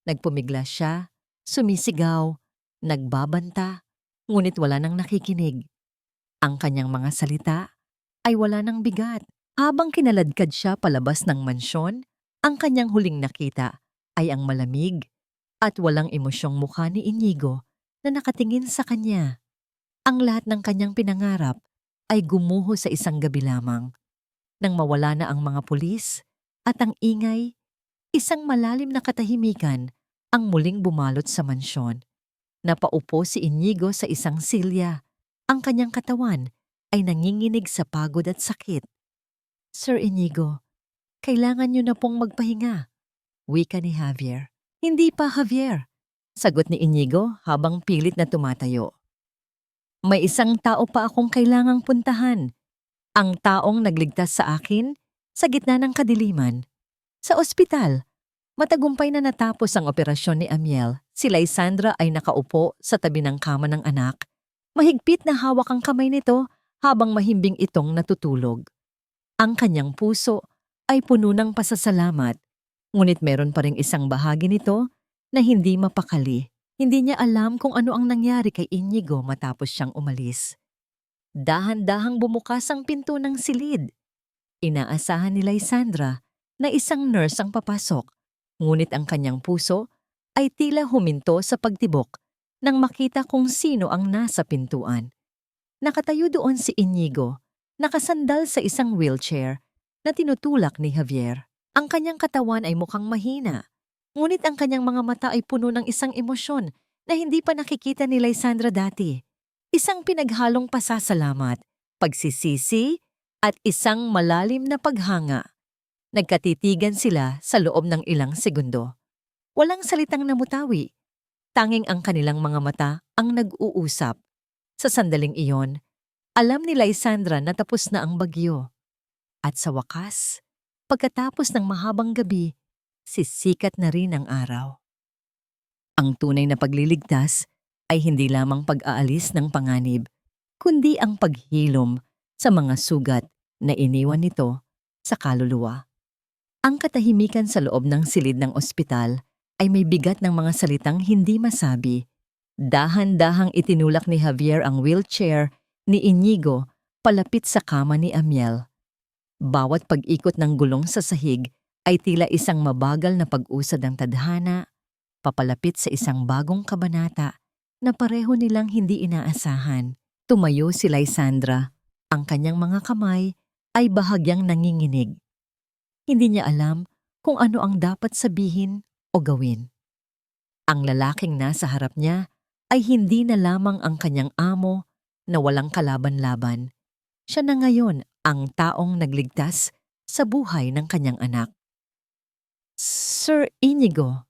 A: Nagpumigla siya, sumisigaw, nagbabanta, ngunit wala nang nakikinig. Ang kanyang mga salita ay wala nang bigat. Habang kinaladkad siya palabas ng mansyon, ang kanyang huling nakita ay ang malamig at walang emosyong mukha ni Inigo na nakatingin sa kanya. Ang lahat ng kanyang pinangarap ay gumuho sa isang gabi lamang. Nang mawala na ang mga pulis at ang ingay, Isang malalim na katahimikan ang muling bumalot sa mansyon. Napaupo si Inigo sa isang silya. Ang kanyang katawan ay nanginginig sa pagod at sakit. Sir Inigo, kailangan niyo na pong magpahinga, wika ni Javier. Hindi pa, Javier, sagot ni Inigo habang pilit na tumatayo. May isang tao pa akong kailangang puntahan. Ang taong nagligtas sa akin sa gitna ng kadiliman. Sa ospital, matagumpay na natapos ang operasyon ni Amiel. Si Lysandra ay nakaupo sa tabi ng kama ng anak. Mahigpit na hawak ang kamay nito habang mahimbing itong natutulog. Ang kanyang puso ay puno ng pasasalamat, ngunit meron pa ring isang bahagi nito na hindi mapakali. Hindi niya alam kung ano ang nangyari kay Inigo matapos siyang umalis. Dahan-dahang bumukas ang pinto ng silid. Inaasahan ni Lysandra na isang nurse ang papasok, ngunit ang kanyang puso ay tila huminto sa pagtibok nang makita kung sino ang nasa pintuan. Nakatayo doon si Inigo, nakasandal sa isang wheelchair na tinutulak ni Javier. Ang kanyang katawan ay mukhang mahina, ngunit ang kanyang mga mata ay puno ng isang emosyon na hindi pa nakikita ni Lysandra dati. Isang pinaghalong pasasalamat, pagsisisi, at isang malalim na paghanga. Nagkatitigan sila sa loob ng ilang segundo. Walang salitang namutawi. Tanging ang kanilang mga mata ang nag-uusap. Sa sandaling iyon, alam ni Lysandra na tapos na ang bagyo. At sa wakas, pagkatapos ng mahabang gabi, sisikat na rin ang araw. Ang tunay na pagliligtas ay hindi lamang pag-aalis ng panganib, kundi ang paghilom sa mga sugat na iniwan nito sa kaluluwa. Ang katahimikan sa loob ng silid ng ospital ay may bigat ng mga salitang hindi masabi. Dahan-dahang itinulak ni Javier ang wheelchair ni Inigo palapit sa kama ni Amiel. Bawat pag-ikot ng gulong sa sahig ay tila isang mabagal na pag-usad ng tadhana, papalapit sa isang bagong kabanata na pareho nilang hindi inaasahan. Tumayo si Lysandra. Ang kanyang mga kamay ay bahagyang nanginginig. Hindi niya alam kung ano ang dapat sabihin o gawin. Ang lalaking nasa harap niya ay hindi na lamang ang kanyang amo na walang kalaban-laban. Siya na ngayon ang taong nagligtas sa buhay ng kanyang anak. Sir Inigo.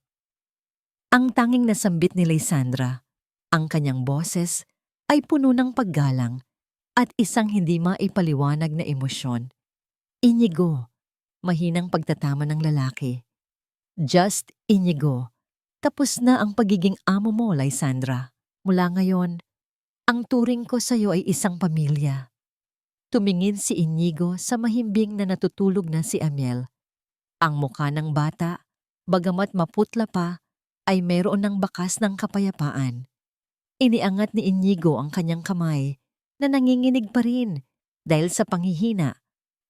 A: Ang tanging nasambit ni Lysandra, ang kanyang boses ay puno ng paggalang at isang hindi maipaliwanag na emosyon. Inigo, mahinang pagtatama ng lalaki. Just Inigo, tapos na ang pagiging amo mo, Lysandra. Mula ngayon, ang turing ko sa iyo ay isang pamilya. Tumingin si Inigo sa mahimbing na natutulog na si Amiel. Ang mukha ng bata, bagamat maputla pa, ay mayroon ng bakas ng kapayapaan. Iniangat ni Inigo ang kanyang kamay na nanginginig pa rin dahil sa panghihina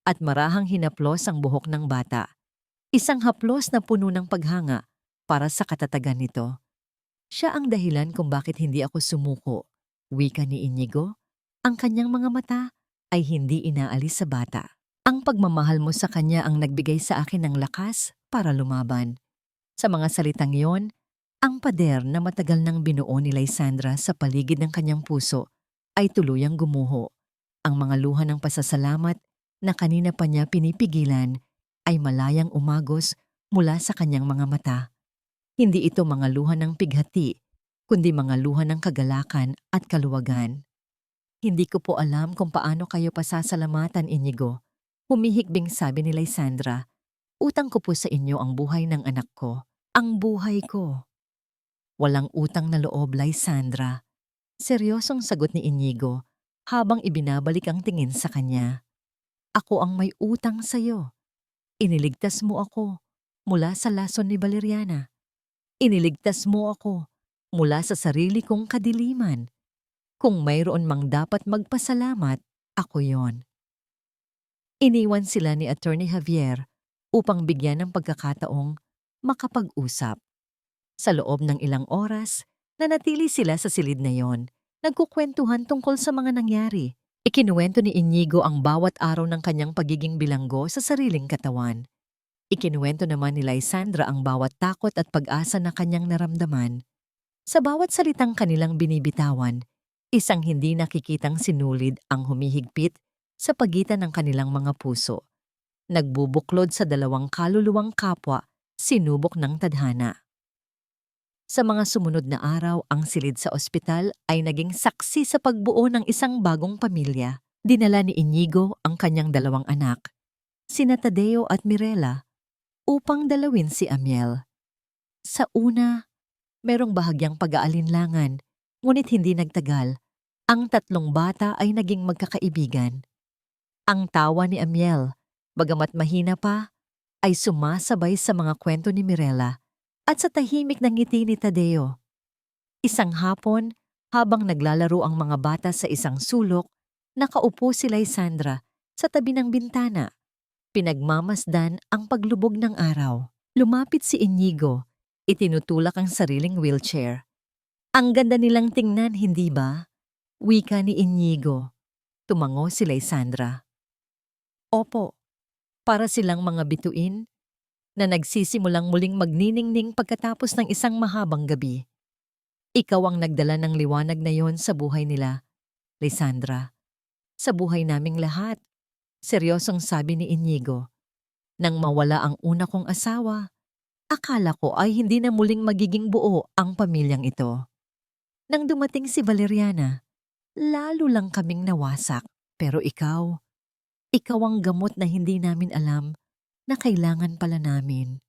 A: at marahang hinaplos ang buhok ng bata. Isang haplos na puno ng paghanga para sa katatagan nito. Siya ang dahilan kung bakit hindi ako sumuko, wika ni Inigo. Ang kanyang mga mata ay hindi inaalis sa bata. Ang pagmamahal mo sa kanya ang nagbigay sa akin ng lakas para lumaban. Sa mga salitang iyon, ang pader na matagal nang binuo ni Lysandra sa paligid ng kanyang puso ay tuluyang gumuho. Ang mga luha ng pasasalamat na kanina pa niya pinipigilan ay malayang umagos mula sa kanyang mga mata. Hindi ito mga luha ng pighati, kundi mga luha ng kagalakan at kaluwagan. Hindi ko po alam kung paano kayo pasasalamatan, Inigo. Humihikbing sabi ni Lysandra. Utang ko po sa inyo ang buhay ng anak ko. Ang buhay ko. Walang utang na loob, Lysandra. Seryosong sagot ni Inigo habang ibinabalik ang tingin sa kanya. Ako ang may utang sa'yo. Iniligtas mo ako mula sa lason ni Valeriana. Iniligtas mo ako mula sa sarili kong kadiliman. Kung mayroon mang dapat magpasalamat, ako yon. Iniwan sila ni Attorney Javier upang bigyan ng pagkakataong makapag-usap. Sa loob ng ilang oras, nanatili sila sa silid na yon, nagkukwentuhan tungkol sa mga nangyari. Ikinuwento ni Inigo ang bawat araw ng kanyang pagiging bilanggo sa sariling katawan. Ikinuwento naman ni Lysandra ang bawat takot at pag-asa na kanyang naramdaman. Sa bawat salitang kanilang binibitawan, isang hindi nakikitang sinulid ang humihigpit sa pagitan ng kanilang mga puso. Nagbubuklod sa dalawang kaluluwang kapwa, sinubok ng tadhana. Sa mga sumunod na araw, ang silid sa ospital ay naging saksi sa pagbuo ng isang bagong pamilya. Dinala ni Inigo ang kanyang dalawang anak, sina Tadeo at Mirela, upang dalawin si Amiel. Sa una, merong bahagyang pag-aalinlangan, ngunit hindi nagtagal. Ang tatlong bata ay naging magkakaibigan. Ang tawa ni Amiel, bagamat mahina pa, ay sumasabay sa mga kwento ni Mirela at sa tahimik na ngiti ni Tadeo. Isang hapon, habang naglalaro ang mga bata sa isang sulok, nakaupo si Lysandra sa tabi ng bintana. Pinagmamasdan ang paglubog ng araw. Lumapit si Inigo, itinutulak ang sariling wheelchair. Ang ganda nilang tingnan, hindi ba? Wika ni Inigo. Tumango si Lysandra. Opo, para silang mga bituin na nagsisimulang muling magniningning pagkatapos ng isang mahabang gabi. Ikaw ang nagdala ng liwanag na yon sa buhay nila, Lysandra. Sa buhay naming lahat, seryosong sabi ni Inigo. Nang mawala ang una kong asawa, akala ko ay hindi na muling magiging buo ang pamilyang ito. Nang dumating si Valeriana, lalo lang kaming nawasak. Pero ikaw ang gamot na hindi namin alam na kailangan pala namin.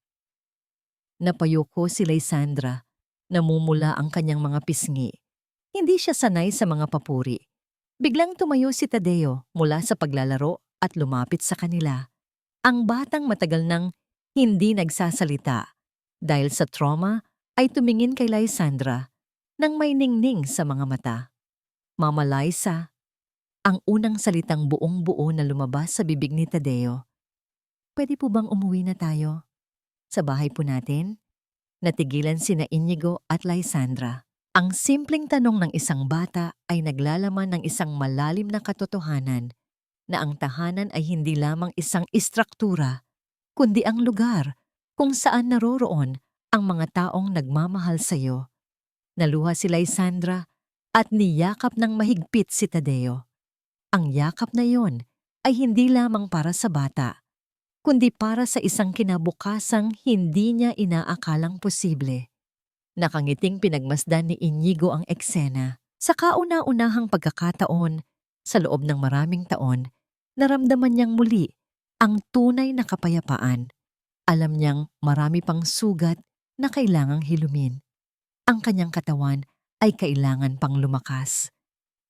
A: Napayuko si Lysandra, namumula ang kanyang mga pisngi. Hindi siya sanay sa mga papuri. Biglang tumayo si Tadeo mula sa paglalaro at lumapit sa kanila. Ang batang matagal nang hindi nagsasalita dahil sa trauma ay tumingin kay Lysandra nang may ningning sa mga mata. Mama Liza, ang unang salitang buong-buo na lumabas sa bibig ni Tadeo. Pwede po bang umuwi na tayo? Sa bahay po natin? Natigilan sina Inigo at Lysandra. Ang simpleng tanong ng isang bata ay naglalaman ng isang malalim na katotohanan na ang tahanan ay hindi lamang isang istruktura, kundi ang lugar kung saan naroroon ang mga taong nagmamahal sa iyo. Naluha si Lysandra at niyakap ng mahigpit si Tadeo. Ang yakap na yon ay hindi lamang para sa bata, kundi para sa isang kinabukasang hindi niya inaakalang posible. Nakangiting pinagmasdan ni Inigo ang eksena. Sa kauna-unahang pagkakataon, sa loob ng maraming taon, naramdaman niyang muli ang tunay na kapayapaan. Alam niyang marami pang sugat na kailangang hilumin. Ang kanyang katawan ay kailangan pang lumakas.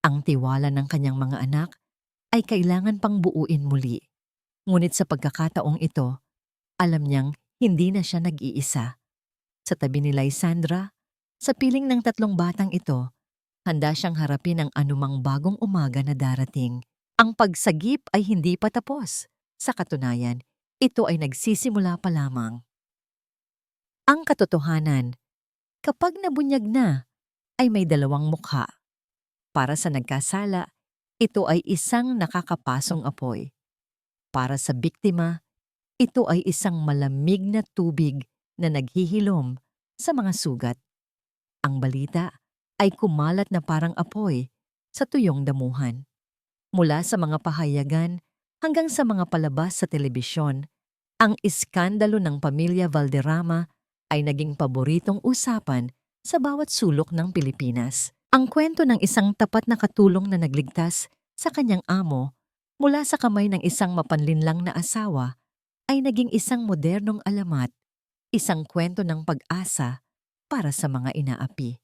A: Ang tiwala ng kanyang mga anak ay kailangan pang buuin muli. Ngunit sa pagkakataong ito, alam niyang hindi na siya nag-iisa. Sa tabi ni Lysandra, sa piling ng tatlong batang ito, handa siyang harapin ang anumang bagong umaga na darating. Ang pagsagip ay hindi pa tapos. Sa katunayan, ito ay nagsisimula pa lamang. Ang katotohanan, kapag nabunyag na, ay may dalawang mukha. Para sa nagkasala, ito ay isang nakakapasong apoy. Para sa biktima, ito ay isang malamig na tubig na naghihilom sa mga sugat. Ang balita ay kumalat na parang apoy sa tuyong damuhan. Mula sa mga pahayagan hanggang sa mga palabas sa telebisyon, ang iskandalo ng pamilya Valderrama ay naging paboritong usapan sa bawat sulok ng Pilipinas. Ang kwento ng isang tapat na katulong na nagligtas sa kanyang amo mula sa kamay ng isang mapanlinlang na asawa ay naging isang modernong alamat, isang kwento ng pag-asa para sa mga inaapi.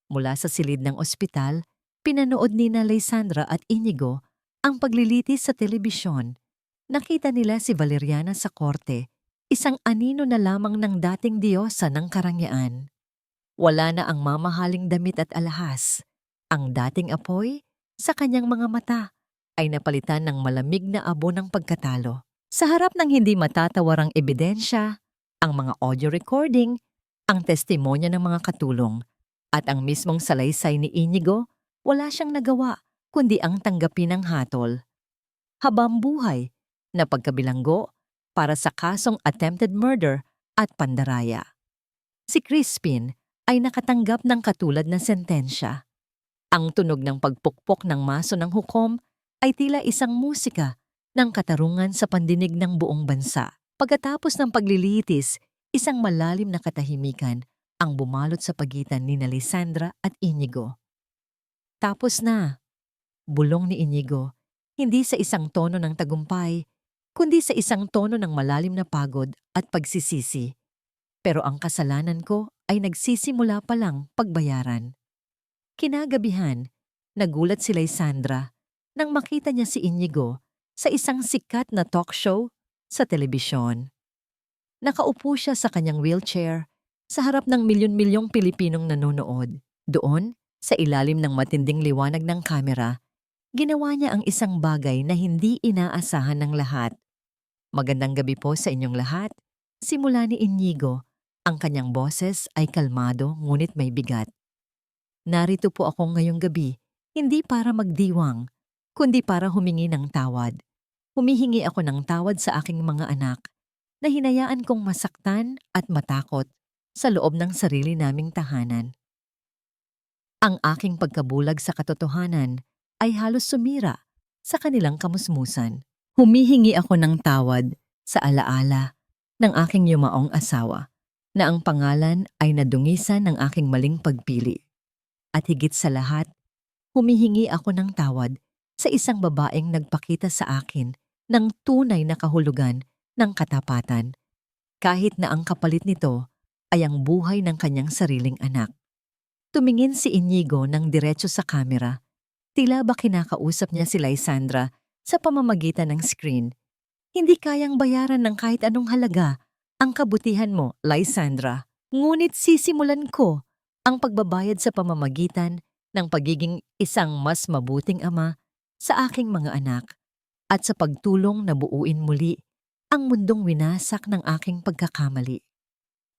A: Mula sa silid ng ospital, pinanood ni Lysandra at Inigo ang paglilitis sa telebisyon. Nakita nila si Valeriana sa korte, isang anino na lamang ng dating diyosa ng karangyaan. Wala na ang mamahaling damit at alahas. Ang dating apoy sa kanyang mga mata ay napalitan ng malamig na abo ng pagkatalo. Sa harap ng hindi matatawarang ebidensya, ang mga audio recording, ang testimonya ng mga katulong, at ang mismong salaysay ni Inigo, wala siyang nagawa kundi ang tanggapin ang hatol. Habang buhay, na pagkabilanggo para sa kasong attempted murder at pandaraya. Si Crispin ay nakatanggap ng katulad na sentensya. Ang tunog ng pagpukpok ng maso ng hukom ay tila isang musika ng katarungan sa pandinig ng buong bansa. Pagkatapos ng paglilitis, isang malalim na katahimikan ang bumalot sa pagitan ni Lysandra at Inigo. Tapos na, bulong ni Inigo, hindi sa isang tono ng tagumpay, kundi sa isang tono ng malalim na pagod at pagsisisi. Pero ang kasalanan ko ay nagsisimula pa lang pagbayaran. Kinagabihan, nagulat si Lysandra nang makita niya si Inigo sa isang sikat na talk show sa telebisyon. Nakaupo siya sa kanyang wheelchair sa harap ng milyon-milyong Pilipinong nanonood. Doon, sa ilalim ng matinding liwanag ng kamera, ginawa niya ang isang bagay na hindi inaasahan ng lahat. Magandang gabi po sa inyong lahat. Simula ni Inigo, ang kanyang boses ay kalmado ngunit may bigat. Narito po ako ngayong gabi, hindi para magdiwang, kundi para humingi ng tawad. Humihingi ako ng tawad sa aking mga anak na hinayaan kong masaktan at matakot sa loob ng sarili naming tahanan. Ang aking pagkabulag sa katotohanan ay halos sumira sa kanilang kamusmusan. Humihingi ako ng tawad sa alaala ng aking yumaong asawa na ang pangalan ay nadungisan ng aking maling pagpili. At higit sa lahat, humihingi ako ng tawad sa isang babaeng nagpakita sa akin ng tunay na kahulugan ng katapatan, kahit na ang kapalit nito ay ang buhay ng kanyang sariling anak. Tumingin si Inigo ng diretso sa kamera, tila ba kinakausap niya si Lysandra sa pamamagitan ng screen. Hindi kayang bayaran ng kahit anong halaga ang kabutihan mo, Lysandra. Ngunit sisimulan ko ang pagbabayad sa pamamagitan ng pagiging isang mas mabuting ama sa aking mga anak at sa pagtulong na buuin muli ang mundong winasak ng aking pagkakamali.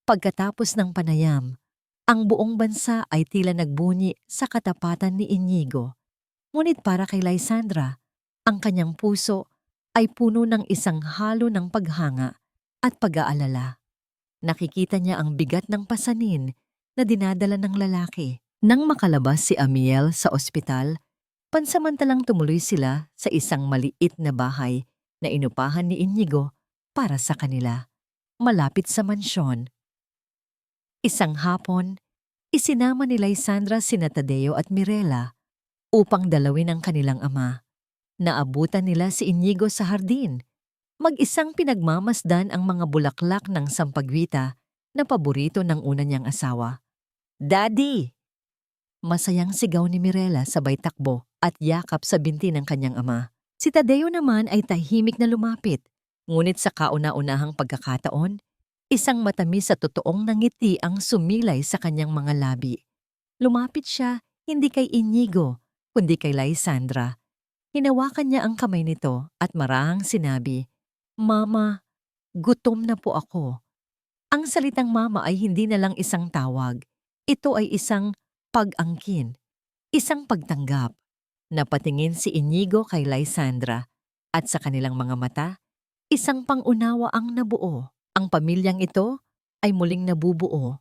A: Pagkatapos ng panayam, ang buong bansa ay tila nagbunyi sa katapatan ni Inigo. Ngunit para kay Lysandra, ang kanyang puso ay puno ng isang halo ng paghanga at pag-aalala. Nakikita niya ang bigat ng pasanin na dinadala ng lalaki. Nang makalabas si Amiel sa ospital, pansamantalang tumuloy sila sa isang maliit na bahay na inupahan ni Inigo para sa kanila, malapit sa mansyon. Isang hapon, isinama ni Lysandra sina Tadeo at Mirela upang dalawin ang kanilang ama. Naabutan nila si Inigo sa hardin. Mag-isang pinagmamasdan ang mga bulaklak ng sampagwita na paborito ng una niyang asawa. "Daddy!" Masayang sigaw ni Mirela sabay takbo at yakap sa binti ng kanyang ama. Si Tadeo naman ay tahimik na lumapit, ngunit sa kauna-unahang pagkakataon, isang matamis at totoong ngiti ang sumilay sa kanyang mga labi. Lumapit siya hindi kay Inigo, kundi kay Lysandra. Hinawakan niya ang kamay nito at marahang sinabi, "Mama, gutom na po ako." Ang salitang mama ay hindi na lang isang tawag. Ito ay isang pag-angkin, isang pagtanggap. Napatingin si Inigo kay Lysandra at sa kanilang mga mata, isang pangunawa ang nabuo. Ang pamilyang ito ay muling nabubuo,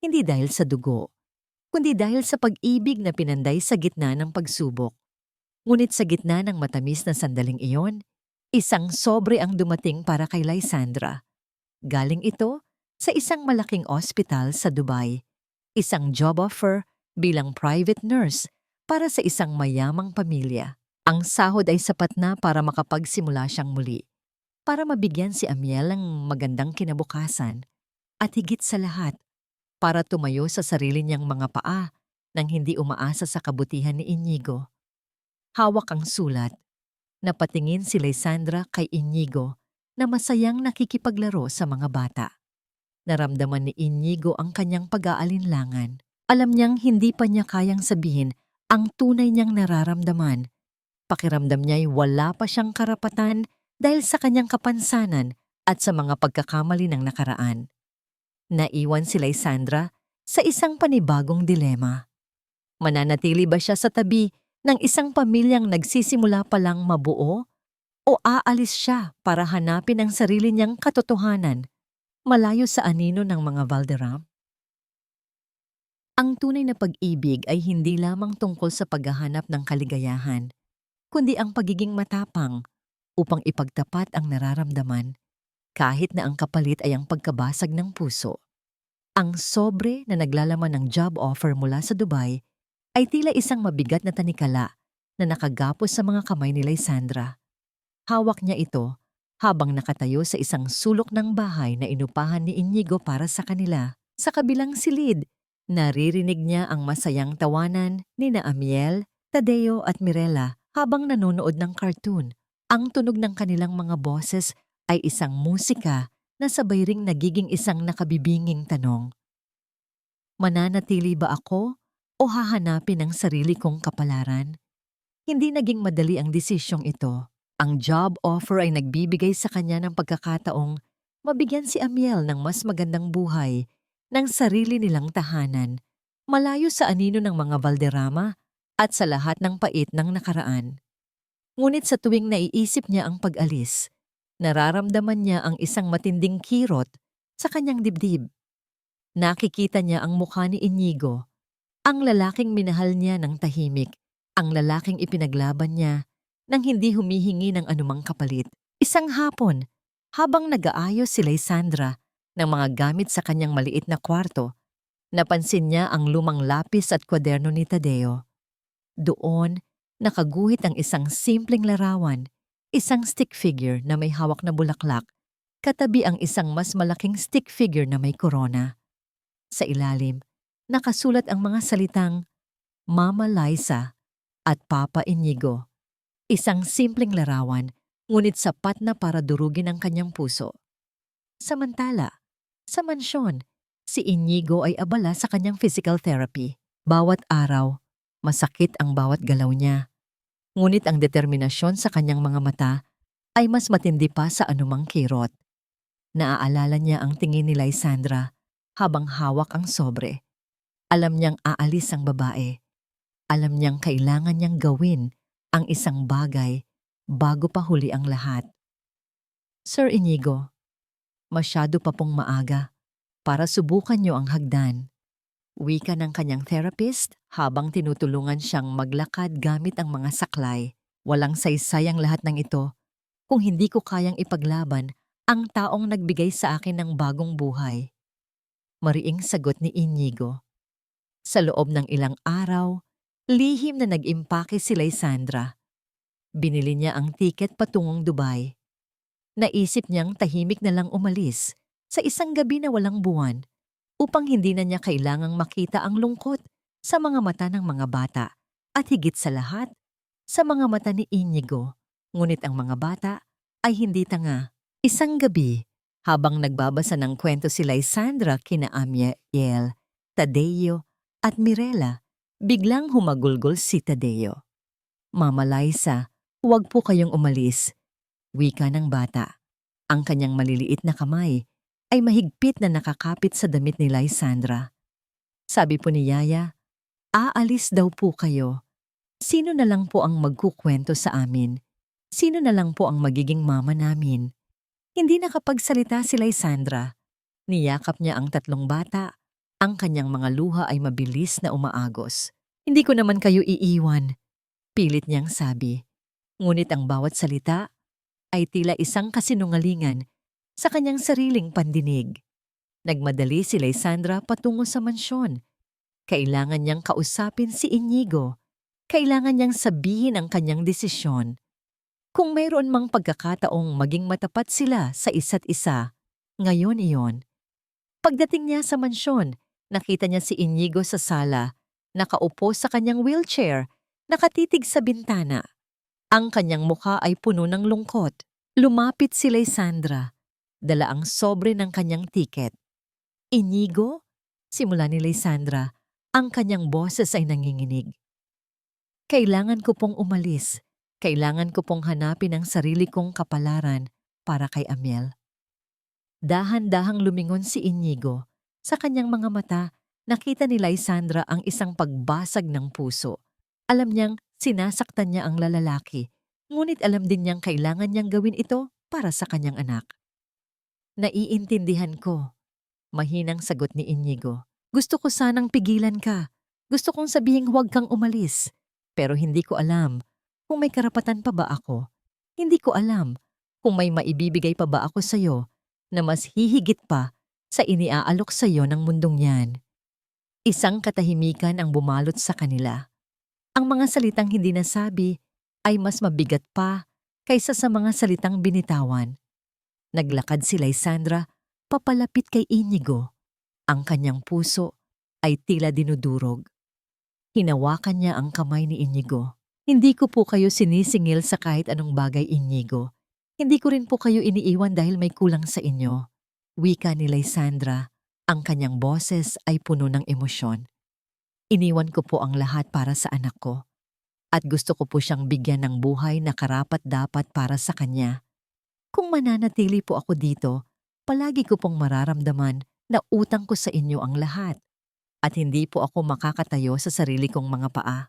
A: hindi dahil sa dugo, kundi dahil sa pag-ibig na pinanday sa gitna ng pagsubok. Ngunit sa gitna ng matamis na sandaling iyon, isang sobre ang dumating para kay Lysandra. Galing ito sa isang malaking ospital sa Dubai, isang job offer bilang private nurse para sa isang mayamang pamilya. Ang sahod ay sapat na para makapagsimula siyang muli, para mabigyan si Amiel ng magandang kinabukasan, at higit sa lahat, para tumayo sa sarili niyang mga paa nang hindi umaasa sa kabutihan ni Inigo. Hawak ang sulat. Napatingin si Lysandra kay Inigo na masayang nakikipaglaro sa mga bata. Naramdaman ni Inigo ang kanyang pag-aalinlangan. Alam niyang hindi pa niya kayang sabihin ang tunay niyang nararamdaman. Pakiramdam niya'y wala pa siyang karapatan dahil sa kanyang kapansanan at sa mga pagkakamali ng nakaraan. Naiwan si Lysandra sa isang panibagong dilema. Mananatili ba siya sa tabi ng isang pamilyang nagsisimula pa lang mabuo o aalis siya para hanapin ang sarili niyang katotohanan malayo sa anino ng mga Valderrama? Ang tunay na pag-ibig ay hindi lamang tungkol sa paghahanap ng kaligayahan, kundi ang pagiging matapang upang ipagtapat ang nararamdaman kahit na ang kapalit ay ang pagkabasag ng puso. Ang sobre na naglalaman ng job offer mula sa Dubai ay tila isang mabigat na tanikala na nakagapos sa mga kamay ni Lysandra. Hawak niya ito habang nakatayo sa isang sulok ng bahay na inupahan ni Inigo para sa kanila. Sa kabilang silid, naririnig niya ang masayang tawanan ni na Amiel, Tadeo at Mirela habang nanonood ng cartoon. Ang tunog ng kanilang mga boses ay isang musika na sabay ring nagiging isang nakabibinging tanong. Mananatili ba ako o hahanapin ang sarili kong kapalaran? Hindi naging madali ang desisyong ito. Ang job offer ay nagbibigay sa kanya ng pagkakataong mabigyan si Amiel ng mas magandang buhay, ng sarili nilang tahanan, malayo sa anino ng mga Valderrama at sa lahat ng pait ng nakaraan. Ngunit sa tuwing naiisip niya ang pag-alis, nararamdaman niya ang isang matinding kirot sa kanyang dibdib. Nakikita niya ang mukha ni Inigo, ang lalaking minahal niya ng tahimik, ang lalaking ipinaglaban niya nang hindi humihingi ng anumang kapalit. Isang hapon, habang nag-aayos si Lysandra ng mga gamit sa kanyang maliit na kwarto, napansin niya ang lumang lapis at kwaderno ni Tadeo. Doon, nakaguhit ang isang simpleng larawan, isang stick figure na may hawak na bulaklak, katabi ang isang mas malaking stick figure na may korona. Sa ilalim, nakasulat ang mga salitang Mama Liza at Papa Inigo. Isang simpleng larawan, ngunit sapat na para durugin ang kanyang puso. Samantala, sa mansyon, si Inigo ay abala sa kanyang physical therapy. Bawat araw, masakit ang bawat galaw niya. Ngunit ang determinasyon sa kanyang mga mata ay mas matindi pa sa anumang kirot. Naaalala niya ang tingin ni Lysandra habang hawak ang sobre. Alam niyang aalis ang babae. Alam niyang kailangan niyang gawin ang isang bagay bago pa huli ang lahat. Sir Inigo, masyado pa pong maaga para subukan niyo ang hagdan. Wika ng kanyang therapist habang tinutulungan siyang maglakad gamit ang mga saklay. Walang saysay ang lahat ng ito kung hindi ko kayang ipaglaban ang taong nagbigay sa akin ng bagong buhay. Mariing sagot ni Inigo. Sa loob ng ilang araw, lihim na nag-impake si Lysandra. Binili niya ang tiket patungong Dubai. Naisip niyang tahimik na lang umalis sa isang gabi na walang buwan upang hindi na niya kailangang makita ang lungkot sa mga mata ng mga bata at higit sa lahat, sa mga mata ni Inigo. Ngunit ang mga bata ay hindi tanga. Isang gabi, habang nagbabasa ng kwento si Lysandra kina Amiel, Tadeo at Mirela, biglang humagulgol si Tadeo. Mama Liza, huwag po kayong umalis. Wika ng bata. Ang kanyang maliliit na kamay ay mahigpit na nakakapit sa damit ni Lysandra. Sabi po ni Yaya, aalis daw po kayo. Sino na lang po ang magkukwento sa amin? Sino na lang po ang magiging mama namin? Hindi nakapagsalita si Lysandra. Niyakap niya ang tatlong bata. Ang kanyang mga luha ay mabilis na umaagos. Hindi ko naman kayo iiwan, pilit niyang sabi. Ngunit ang bawat salita ay tila isang kasinungalingan sa kanyang sariling pandinig. Nagmadali si Lysandra patungo sa mansyon. Kailangan niyang kausapin si Inigo. Kailangan niyang sabihin ang kanyang desisyon. Kung mayroon mang pagkakataong maging matapat sila sa isa't isa, ngayon iyon. Pagdating niya sa mansyon, nakita niya si Inigo sa sala, nakaupo sa kanyang wheelchair, nakatitig sa bintana. Ang kanyang mukha ay puno ng lungkot. Lumapit si Lysandra. Dala ang sobre ng kanyang tiket. Inigo? Simula ni Lysandra, ang kanyang boses ay nanginginig. Kailangan ko pong umalis. Kailangan ko pong hanapin ang sarili kong kapalaran para kay Amiel. Dahan-dahang lumingon si Inigo. Sa kanyang mga mata, nakita ni Lysandra ang isang pagbasag ng puso. Alam niyang sinasaktan niya ang lalaki, Ngunit alam din niyang kailangan niyang gawin ito para sa kanyang anak. Naiintindihan ko, mahinang sagot ni Inigo. Gusto ko sanang pigilan ka. Gusto kong sabihing huwag kang umalis. Pero hindi ko alam kung may karapatan pa ba ako. Hindi ko alam kung may maibibigay pa ba ako sa'yo na mas hihigit pa sa iniaalok sa'yo ng mundong yan. Isang katahimikan ang bumalot sa kanila. Ang mga salitang hindi nasabi ay mas mabigat pa kaysa sa mga salitang binitawan. Naglakad si Lysandra papalapit kay Inigo. Ang kanyang puso ay tila dinudurog. Hinawakan niya ang kamay ni Inigo. Hindi ko po kayo sinisingil sa kahit anong bagay, Inigo. Hindi ko rin po kayo iniiwan dahil may kulang sa inyo. Wika ni Lysandra. Ang kanyang boses ay puno ng emosyon. Iniwan ko po ang lahat para sa anak ko. At gusto ko po siyang bigyan ng buhay na karapat-dapat para sa kanya. Kung mananatili po ako dito, palagi ko pong mararamdaman na utang ko sa inyo ang lahat. At hindi po ako makakatayo sa sarili kong mga paa.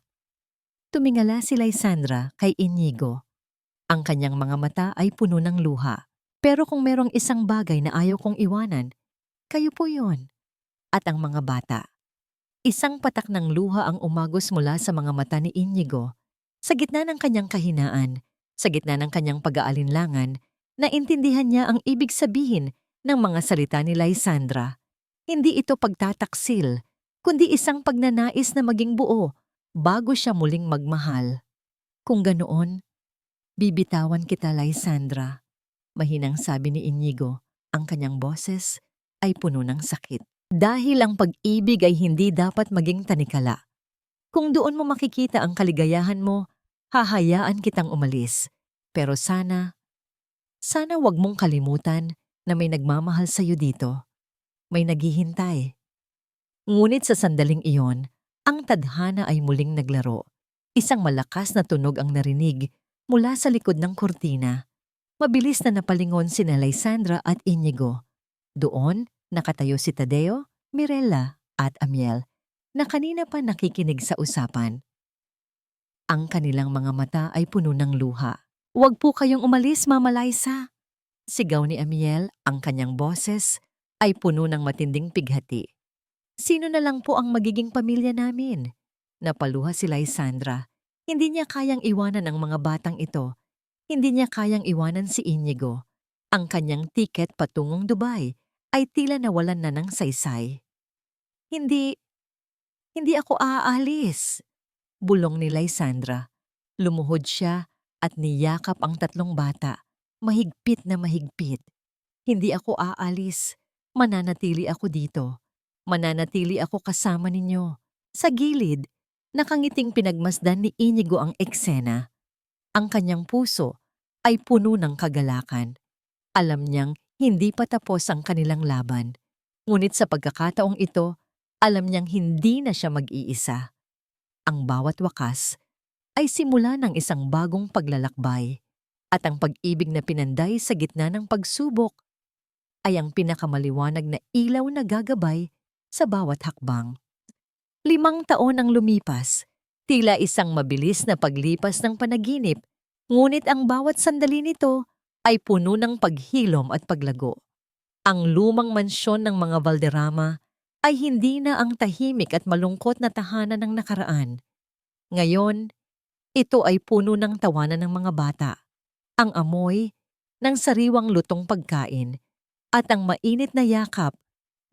A: Tumingala si Lysandra kay Inigo. Ang kanyang mga mata ay puno ng luha. Pero kung merong isang bagay na ayaw kong iwanan, kayo po yon. At ang mga bata. Isang patak ng luha ang umagos mula sa mga mata ni Inigo. Sa gitna ng kanyang kahinaan, sa gitna ng kanyang pag-aalinlangan, naintindihan niya ang ibig sabihin ng mga salita ni Lysandra. Hindi ito pagtataksil, kundi isang pagnanais na maging buo bago siya muling magmahal. Kung ganoon, bibitawan kita, Lysandra. Mahinang sabi ni Inigo, ang kanyang boses ay puno ng sakit. Dahil ang pag-ibig ay hindi dapat maging tanikala. Kung doon mo makikita ang kaligayahan mo, hahayaan kitang umalis. Pero sana wag mong kalimutan na may nagmamahal sa'yo dito. May naghihintay. Ngunit sa sandaling iyon, ang tadhana ay muling naglaro. Isang malakas na tunog ang narinig mula sa likod ng kurtina. Mabilis na napalingon sina Lysandra at Inigo. Doon, nakatayo si Tadeo, Mirella at Amiel na kanina pa nakikinig sa usapan. Ang kanilang mga mata ay puno ng luha. "Huwag po kayong umalis, Mama Liza!" Sigaw ni Amiel, ang kanyang boses ay puno ng matinding pighati. "Sino na lang po ang magiging pamilya namin?" Napaluha si Lysandra. Hindi niya kayang iwanan ang mga batang ito. Hindi niya kayang iwanan si Inigo. Ang kanyang tiket patungong Dubai ay tila nawalan na ng saysay. Hindi ako aalis," bulong ni Lysandra. Lumuhod siya at niyakap ang tatlong bata, mahigpit na mahigpit. "Hindi ako aalis. Mananatili ako dito. Mananatili ako kasama ninyo." Sa gilid, nakangiting pinagmasdan ni Inigo ang eksena. Ang kanyang puso ay puno ng kagalakan. Alam niyang hindi pa tapos ang kanilang laban. Ngunit sa pagkakataong ito, alam niyang hindi na siya mag-iisa. Ang bawat wakas ay simula ng isang bagong paglalakbay. At ang pag-ibig na pinanday sa gitna ng pagsubok ay ang pinakamaliwanag na ilaw na gagabay sa bawat hakbang. 5 taon ang lumipas, tila isang mabilis na paglipas ng panaginip, ngunit ang bawat sandali nito ay puno ng paghilom at paglago. Ang lumang mansyon ng mga Valderrama ay hindi na ang tahimik at malungkot na tahanan ng nakaraan. Ngayon, ito ay puno ng tawanan ng mga bata, ang amoy ng sariwang lutong pagkain, at ang mainit na yakap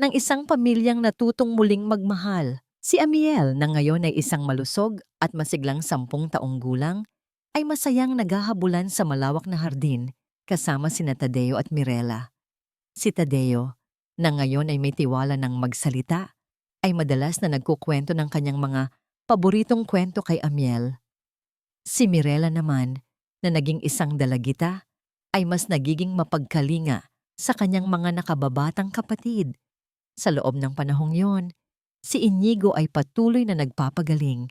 A: ng isang pamilyang natutong muling magmahal. Si Amiel, na ngayon ay isang malusog at masiglang 10 taong gulang, ay masayang naghahabulan sa malawak na hardin kasama sina Tadeo at Mirella. Si Tadeo, na ngayon ay may tiwala ng magsalita, ay madalas na nagkukwento ng kanyang mga paboritong kwento kay Amiel. Si Mirella naman, na naging isang dalagita, ay mas nagiging mapagkalinga sa kanyang mga nakababatang kapatid. Sa loob ng panahong yon, si Inigo ay patuloy na nagpapagaling.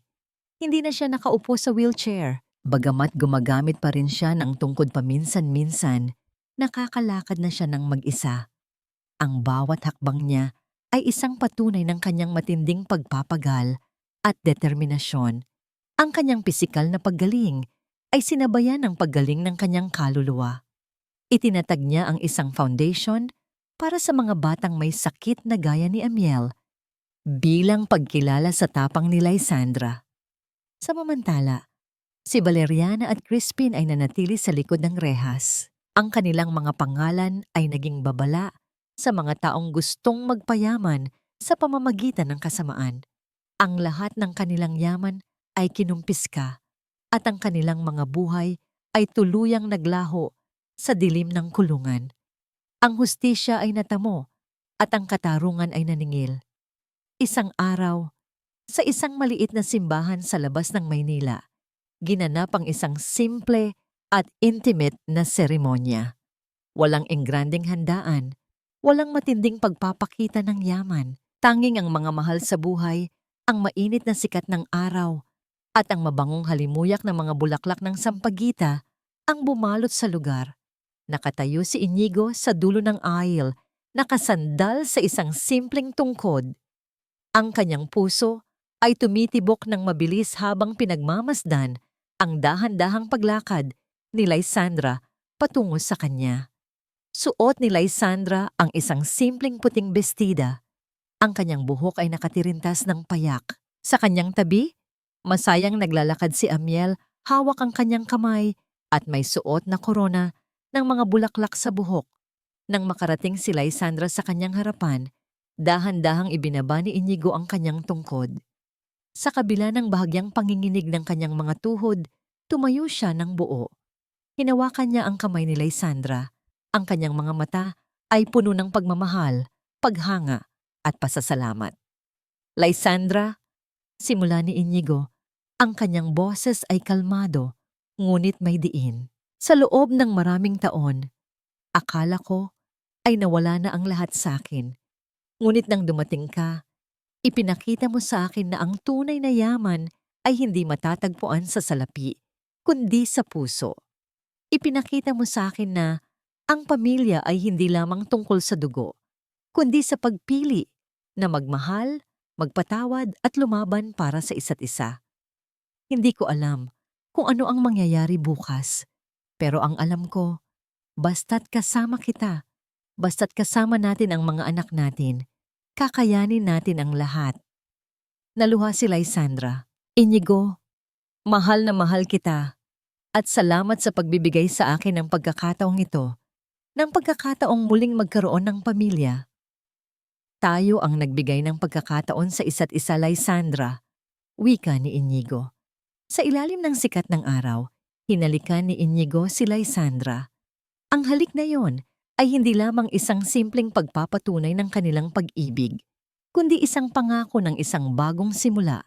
A: Hindi na siya nakaupo sa wheelchair, bagamat gumagamit pa rin siya ng tungkod paminsan-minsan, nakakalakad na siya ng mag-isa. Ang bawat hakbang niya ay isang patunay ng kanyang matinding pagpapagal at determinasyon. Ang kanyang pisikal na paggaling ay sinabayan ng paggaling ng kanyang kaluluwa. Itinatag niya ang isang foundation para sa mga batang may sakit na gaya ni Amiel bilang pagkilala sa tapang ni Lysandra. Samantala, si Valeriana at Crispin ay nanatili sa likod ng rehas. Ang kanilang mga pangalan ay naging babala sa mga taong gustong magpayaman sa pamamagitan ng kasamaan. Ang lahat ng kanilang yaman ay kinumpiska at ang kanilang mga buhay ay tuluyang naglaho sa dilim ng kulungan. Ang hustisya ay natamo at ang katarungan ay naningil. Isang araw, sa isang maliit na simbahan sa labas ng Maynila, ginanap ang isang simple at intimate na seremonya. Walang engranding handaan, walang matinding pagpapakita ng yaman, tanging ang mga mahal sa buhay, ang mainit na sikat ng araw, at ang mabangong halimuyak ng mga bulaklak ng sampagita ang bumalot sa lugar. Nakatayo si Inigo sa dulo ng aisle, nakasandal sa isang simpleng tungkod. Ang kanyang puso ay tumitibok ng mabilis habang pinagmamasdan ang dahan-dahang paglakad ni Lysandra patungo sa kanya. Suot ni Lysandra ang isang simpleng puting bestida. Ang kanyang buhok ay nakatirintas ng payak. Sa kanyang tabi, masayang naglalakad si Amiel, hawak ang kanyang kamay at may suot na korona ng mga bulaklak sa buhok. Nang makarating si Lysandra sa kanyang harapan, dahan-dahang ibinaba ni Inigo ang kanyang tungkod. Sa kabila ng bahagyang panginginig ng kanyang mga tuhod, tumayo siya ng buo. Hinawakan niya ang kamay ni Lysandra. Ang kanyang mga mata ay puno ng pagmamahal, paghanga at pasasalamat. Lysandra, simula ni Inigo, ang kanyang boses ay kalmado, ngunit may diin. Sa loob ng maraming taon, akala ko ay nawala na ang lahat sa akin. Ngunit nang dumating ka, ipinakita mo sa akin na ang tunay na yaman ay hindi matatagpuan sa salapi, kundi sa puso. Ipinakita mo sa akin na ang pamilya ay hindi lamang tungkol sa dugo, kundi sa pagpili na magmahal, magpatawad at lumaban para sa isa't isa. Hindi ko alam kung ano ang mangyayari bukas, pero ang alam ko, basta't kasama kita, basta't kasama natin ang mga anak natin, kakayanin natin ang lahat. Naluha si Lysandra. Inigo, mahal na mahal kita at salamat sa pagbibigay sa akin ng pagkakataong ito, ng pagkakataong muling magkaroon ng pamilya. Tayo ang nagbigay ng pagkakataon sa isa't isa, Lysandra, wika ni Inigo. Sa ilalim ng sikat ng araw, hinalikan ni Inigo si Lysandra. Ang halik na yon ay hindi lamang isang simpleng pagpapatunay ng kanilang pag-ibig, kundi isang pangako ng isang bagong simula,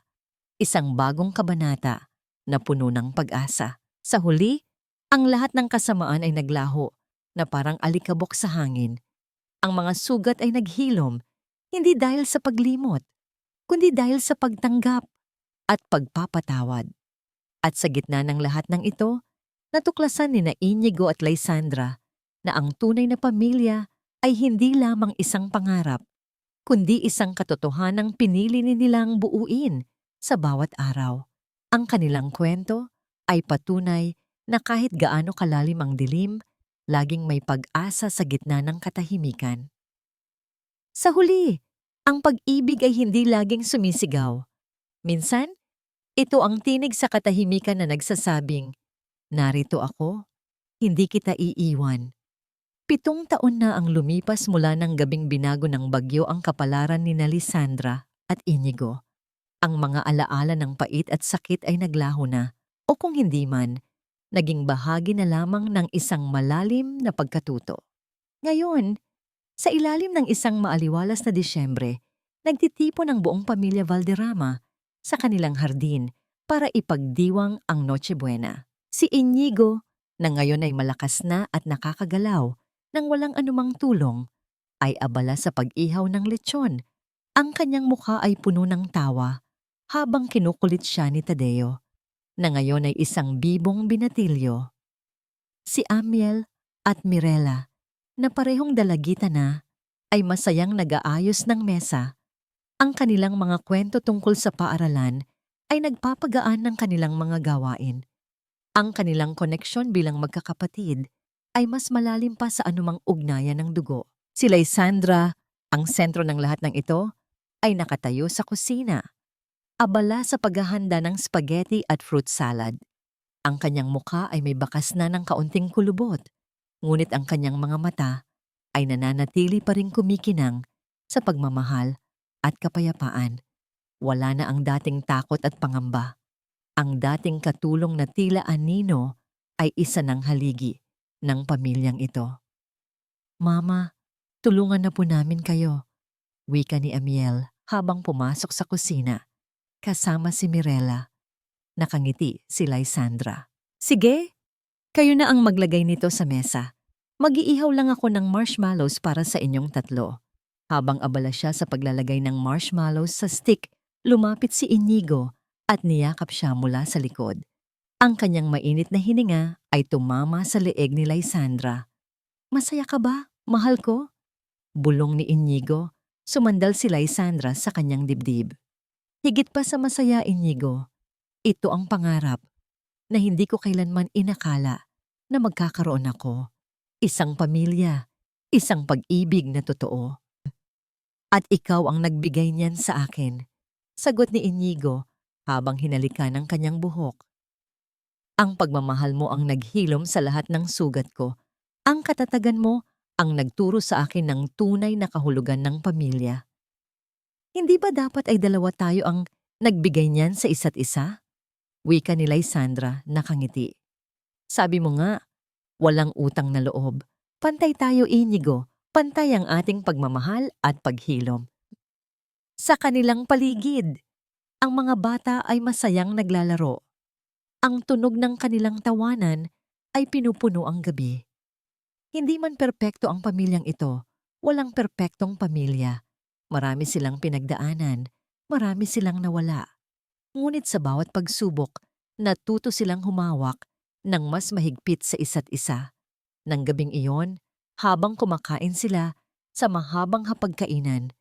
A: isang bagong kabanata na puno ng pag-asa. Sa huli, ang lahat ng kasamaan ay naglaho na parang alikabok sa hangin. Ang mga sugat ay naghilom, hindi dahil sa paglimot, kundi dahil sa pagtanggap at pagpapatawad. At sa gitna ng lahat ng ito, natuklasan ni Inigo at Lysandra na ang tunay na pamilya ay hindi lamang isang pangarap, kundi isang katotohanang pinili nilang buuin sa bawat araw. Ang kanilang kwento ay patunay na kahit gaano kalalim ang dilim, laging may pag-asa sa gitna ng katahimikan. Sa huli, ang pag-ibig ay hindi laging sumisigaw. Minsan, ito ang tinig sa katahimikan na nagsasabing, "Narito ako, hindi kita iiwan." 7 taon na ang lumipas mula ng gabing binago ng bagyo ang kapalaran ni Lysandra at Inigo. Ang mga alaala ng pait at sakit ay naglaho na, o kung hindi man, naging bahagi na lamang ng isang malalim na pagkatuto. Ngayon, sa ilalim ng isang maaliwalas na Disyembre, nagtitipon ang buong pamilya Valderrama sa kanilang hardin para ipagdiwang ang Noche Buena. Si Inigo, na ngayon ay malakas na at nakakagalaw nang walang anumang tulong, ay abala sa pag-ihaw ng lechon. Ang kanyang mukha ay puno ng tawa habang kinukulit siya ni Tadeo, na ngayon ay isang bibong binatilyo. Si Amiel at Mirela, na parehong dalagita na, ay masayang nag-aayos ng mesa. Ang kanilang mga kwento tungkol sa paaralan ay nagpapagaan ng kanilang mga gawain. Ang kanilang koneksyon bilang magkakapatid ay mas malalim pa sa anumang ugnayan ng dugo. Si Lysandra, ang sentro ng lahat ng ito, ay nakatayo sa kusina, abala sa paghahanda ng spaghetti at fruit salad. Ang kanyang mukha ay may bakas na ng kaunting kulubot, ngunit ang kanyang mga mata ay nananatili pa ring kumikinang sa pagmamahal at kapayapaan. Wala na ang dating takot at pangamba. Ang dating katulong na tila anino ay isa ng haligi ng pamilyang ito. Mama, tulungan na po namin kayo, wika ni Amiel habang pumasok sa kusina, kasama si Mirella. Nakangiti si Lysandra. Sige, kayo na ang maglagay nito sa mesa. Mag-iihaw lang ako ng marshmallows para sa inyong tatlo. Habang abala siya sa paglalagay ng marshmallows sa stick, lumapit si Inigo at niyakap siya mula sa likod. Ang kanyang mainit na hininga ay tumama sa leeg ni Lysandra. Masaya ka ba, mahal ko? Bulong ni Inigo, sumandal si Lysandra sa kanyang dibdib. Higit pa sa masaya, Inigo, ito ang pangarap na hindi ko kailanman inakala na magkakaroon ako. Isang pamilya, isang pag-ibig na totoo. At ikaw ang nagbigay niyan sa akin, sagot ni Inigo habang hinalikan ng kanyang buhok. Ang pagmamahal mo ang naghilom sa lahat ng sugat ko. Ang katatagan mo ang nagturo sa akin ng tunay na kahulugan ng pamilya. Hindi ba dapat ay dalawa tayo ang nagbigay niyan sa isa't isa? Wika ni Lysandra, nakangiti. Sabi mo nga, walang utang na loob. Pantay tayo, Inigo. Pantay ang ating pagmamahal at paghilom. Sa kanilang paligid, ang mga bata ay masayang naglalaro. Ang tunog ng kanilang tawanan ay pinupuno ang gabi. Hindi man perpekto ang pamilyang ito, walang perpektong pamilya. Marami silang pinagdaanan, marami silang nawala. Ngunit sa bawat pagsubok, natuto silang humawak ng mas mahigpit sa isa't isa. Nang gabing iyon, habang kumakain sila sa mahabang hapagkainan,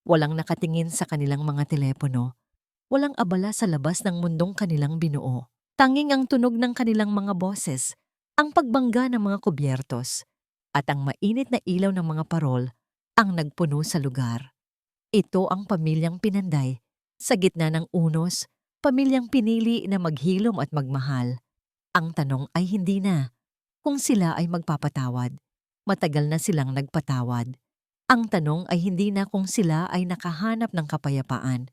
A: walang nakatingin sa kanilang mga telepono, walang abala sa labas ng mundong kanilang binuo. Tanging ang tunog ng kanilang mga boses, ang pagbangga ng mga kubyertos, at ang mainit na ilaw ng mga parol ang nagpuno sa lugar. Ito ang pamilyang Pinanday, sa gitna ng unos, pamilyang pinili na maghilom at magmahal. Ang tanong ay hindi na kung sila ay magpapatawad. Matagal na silang nagpatawad. Ang tanong ay hindi na kung sila ay nakahanap ng kapayapaan.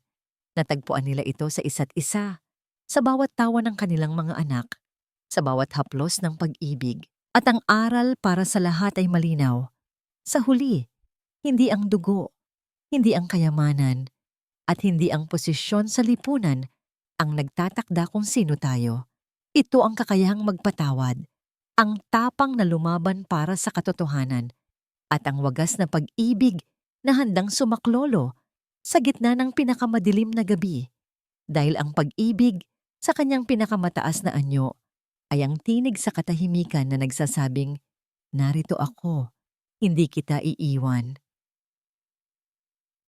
A: Natagpuan nila ito sa isa't isa, sa bawat tawa ng kanilang mga anak, sa bawat haplos ng pag-ibig. At ang aral para sa lahat ay malinaw. Sa huli, hindi ang dugo, hindi ang kayamanan, at hindi ang posisyon sa lipunan ang nagtatakda kung sino tayo. Ito ang kakayahang magpatawad, ang tapang na lumaban para sa katotohanan, at ang wagas na pag-ibig na handang sumaklolo sa gitna ng pinakamadilim na gabi. Dahil ang pag-ibig sa kanyang pinakamataas na anyo ay ang tinig sa katahimikan na nagsasabing, narito ako, hindi kita iiwan.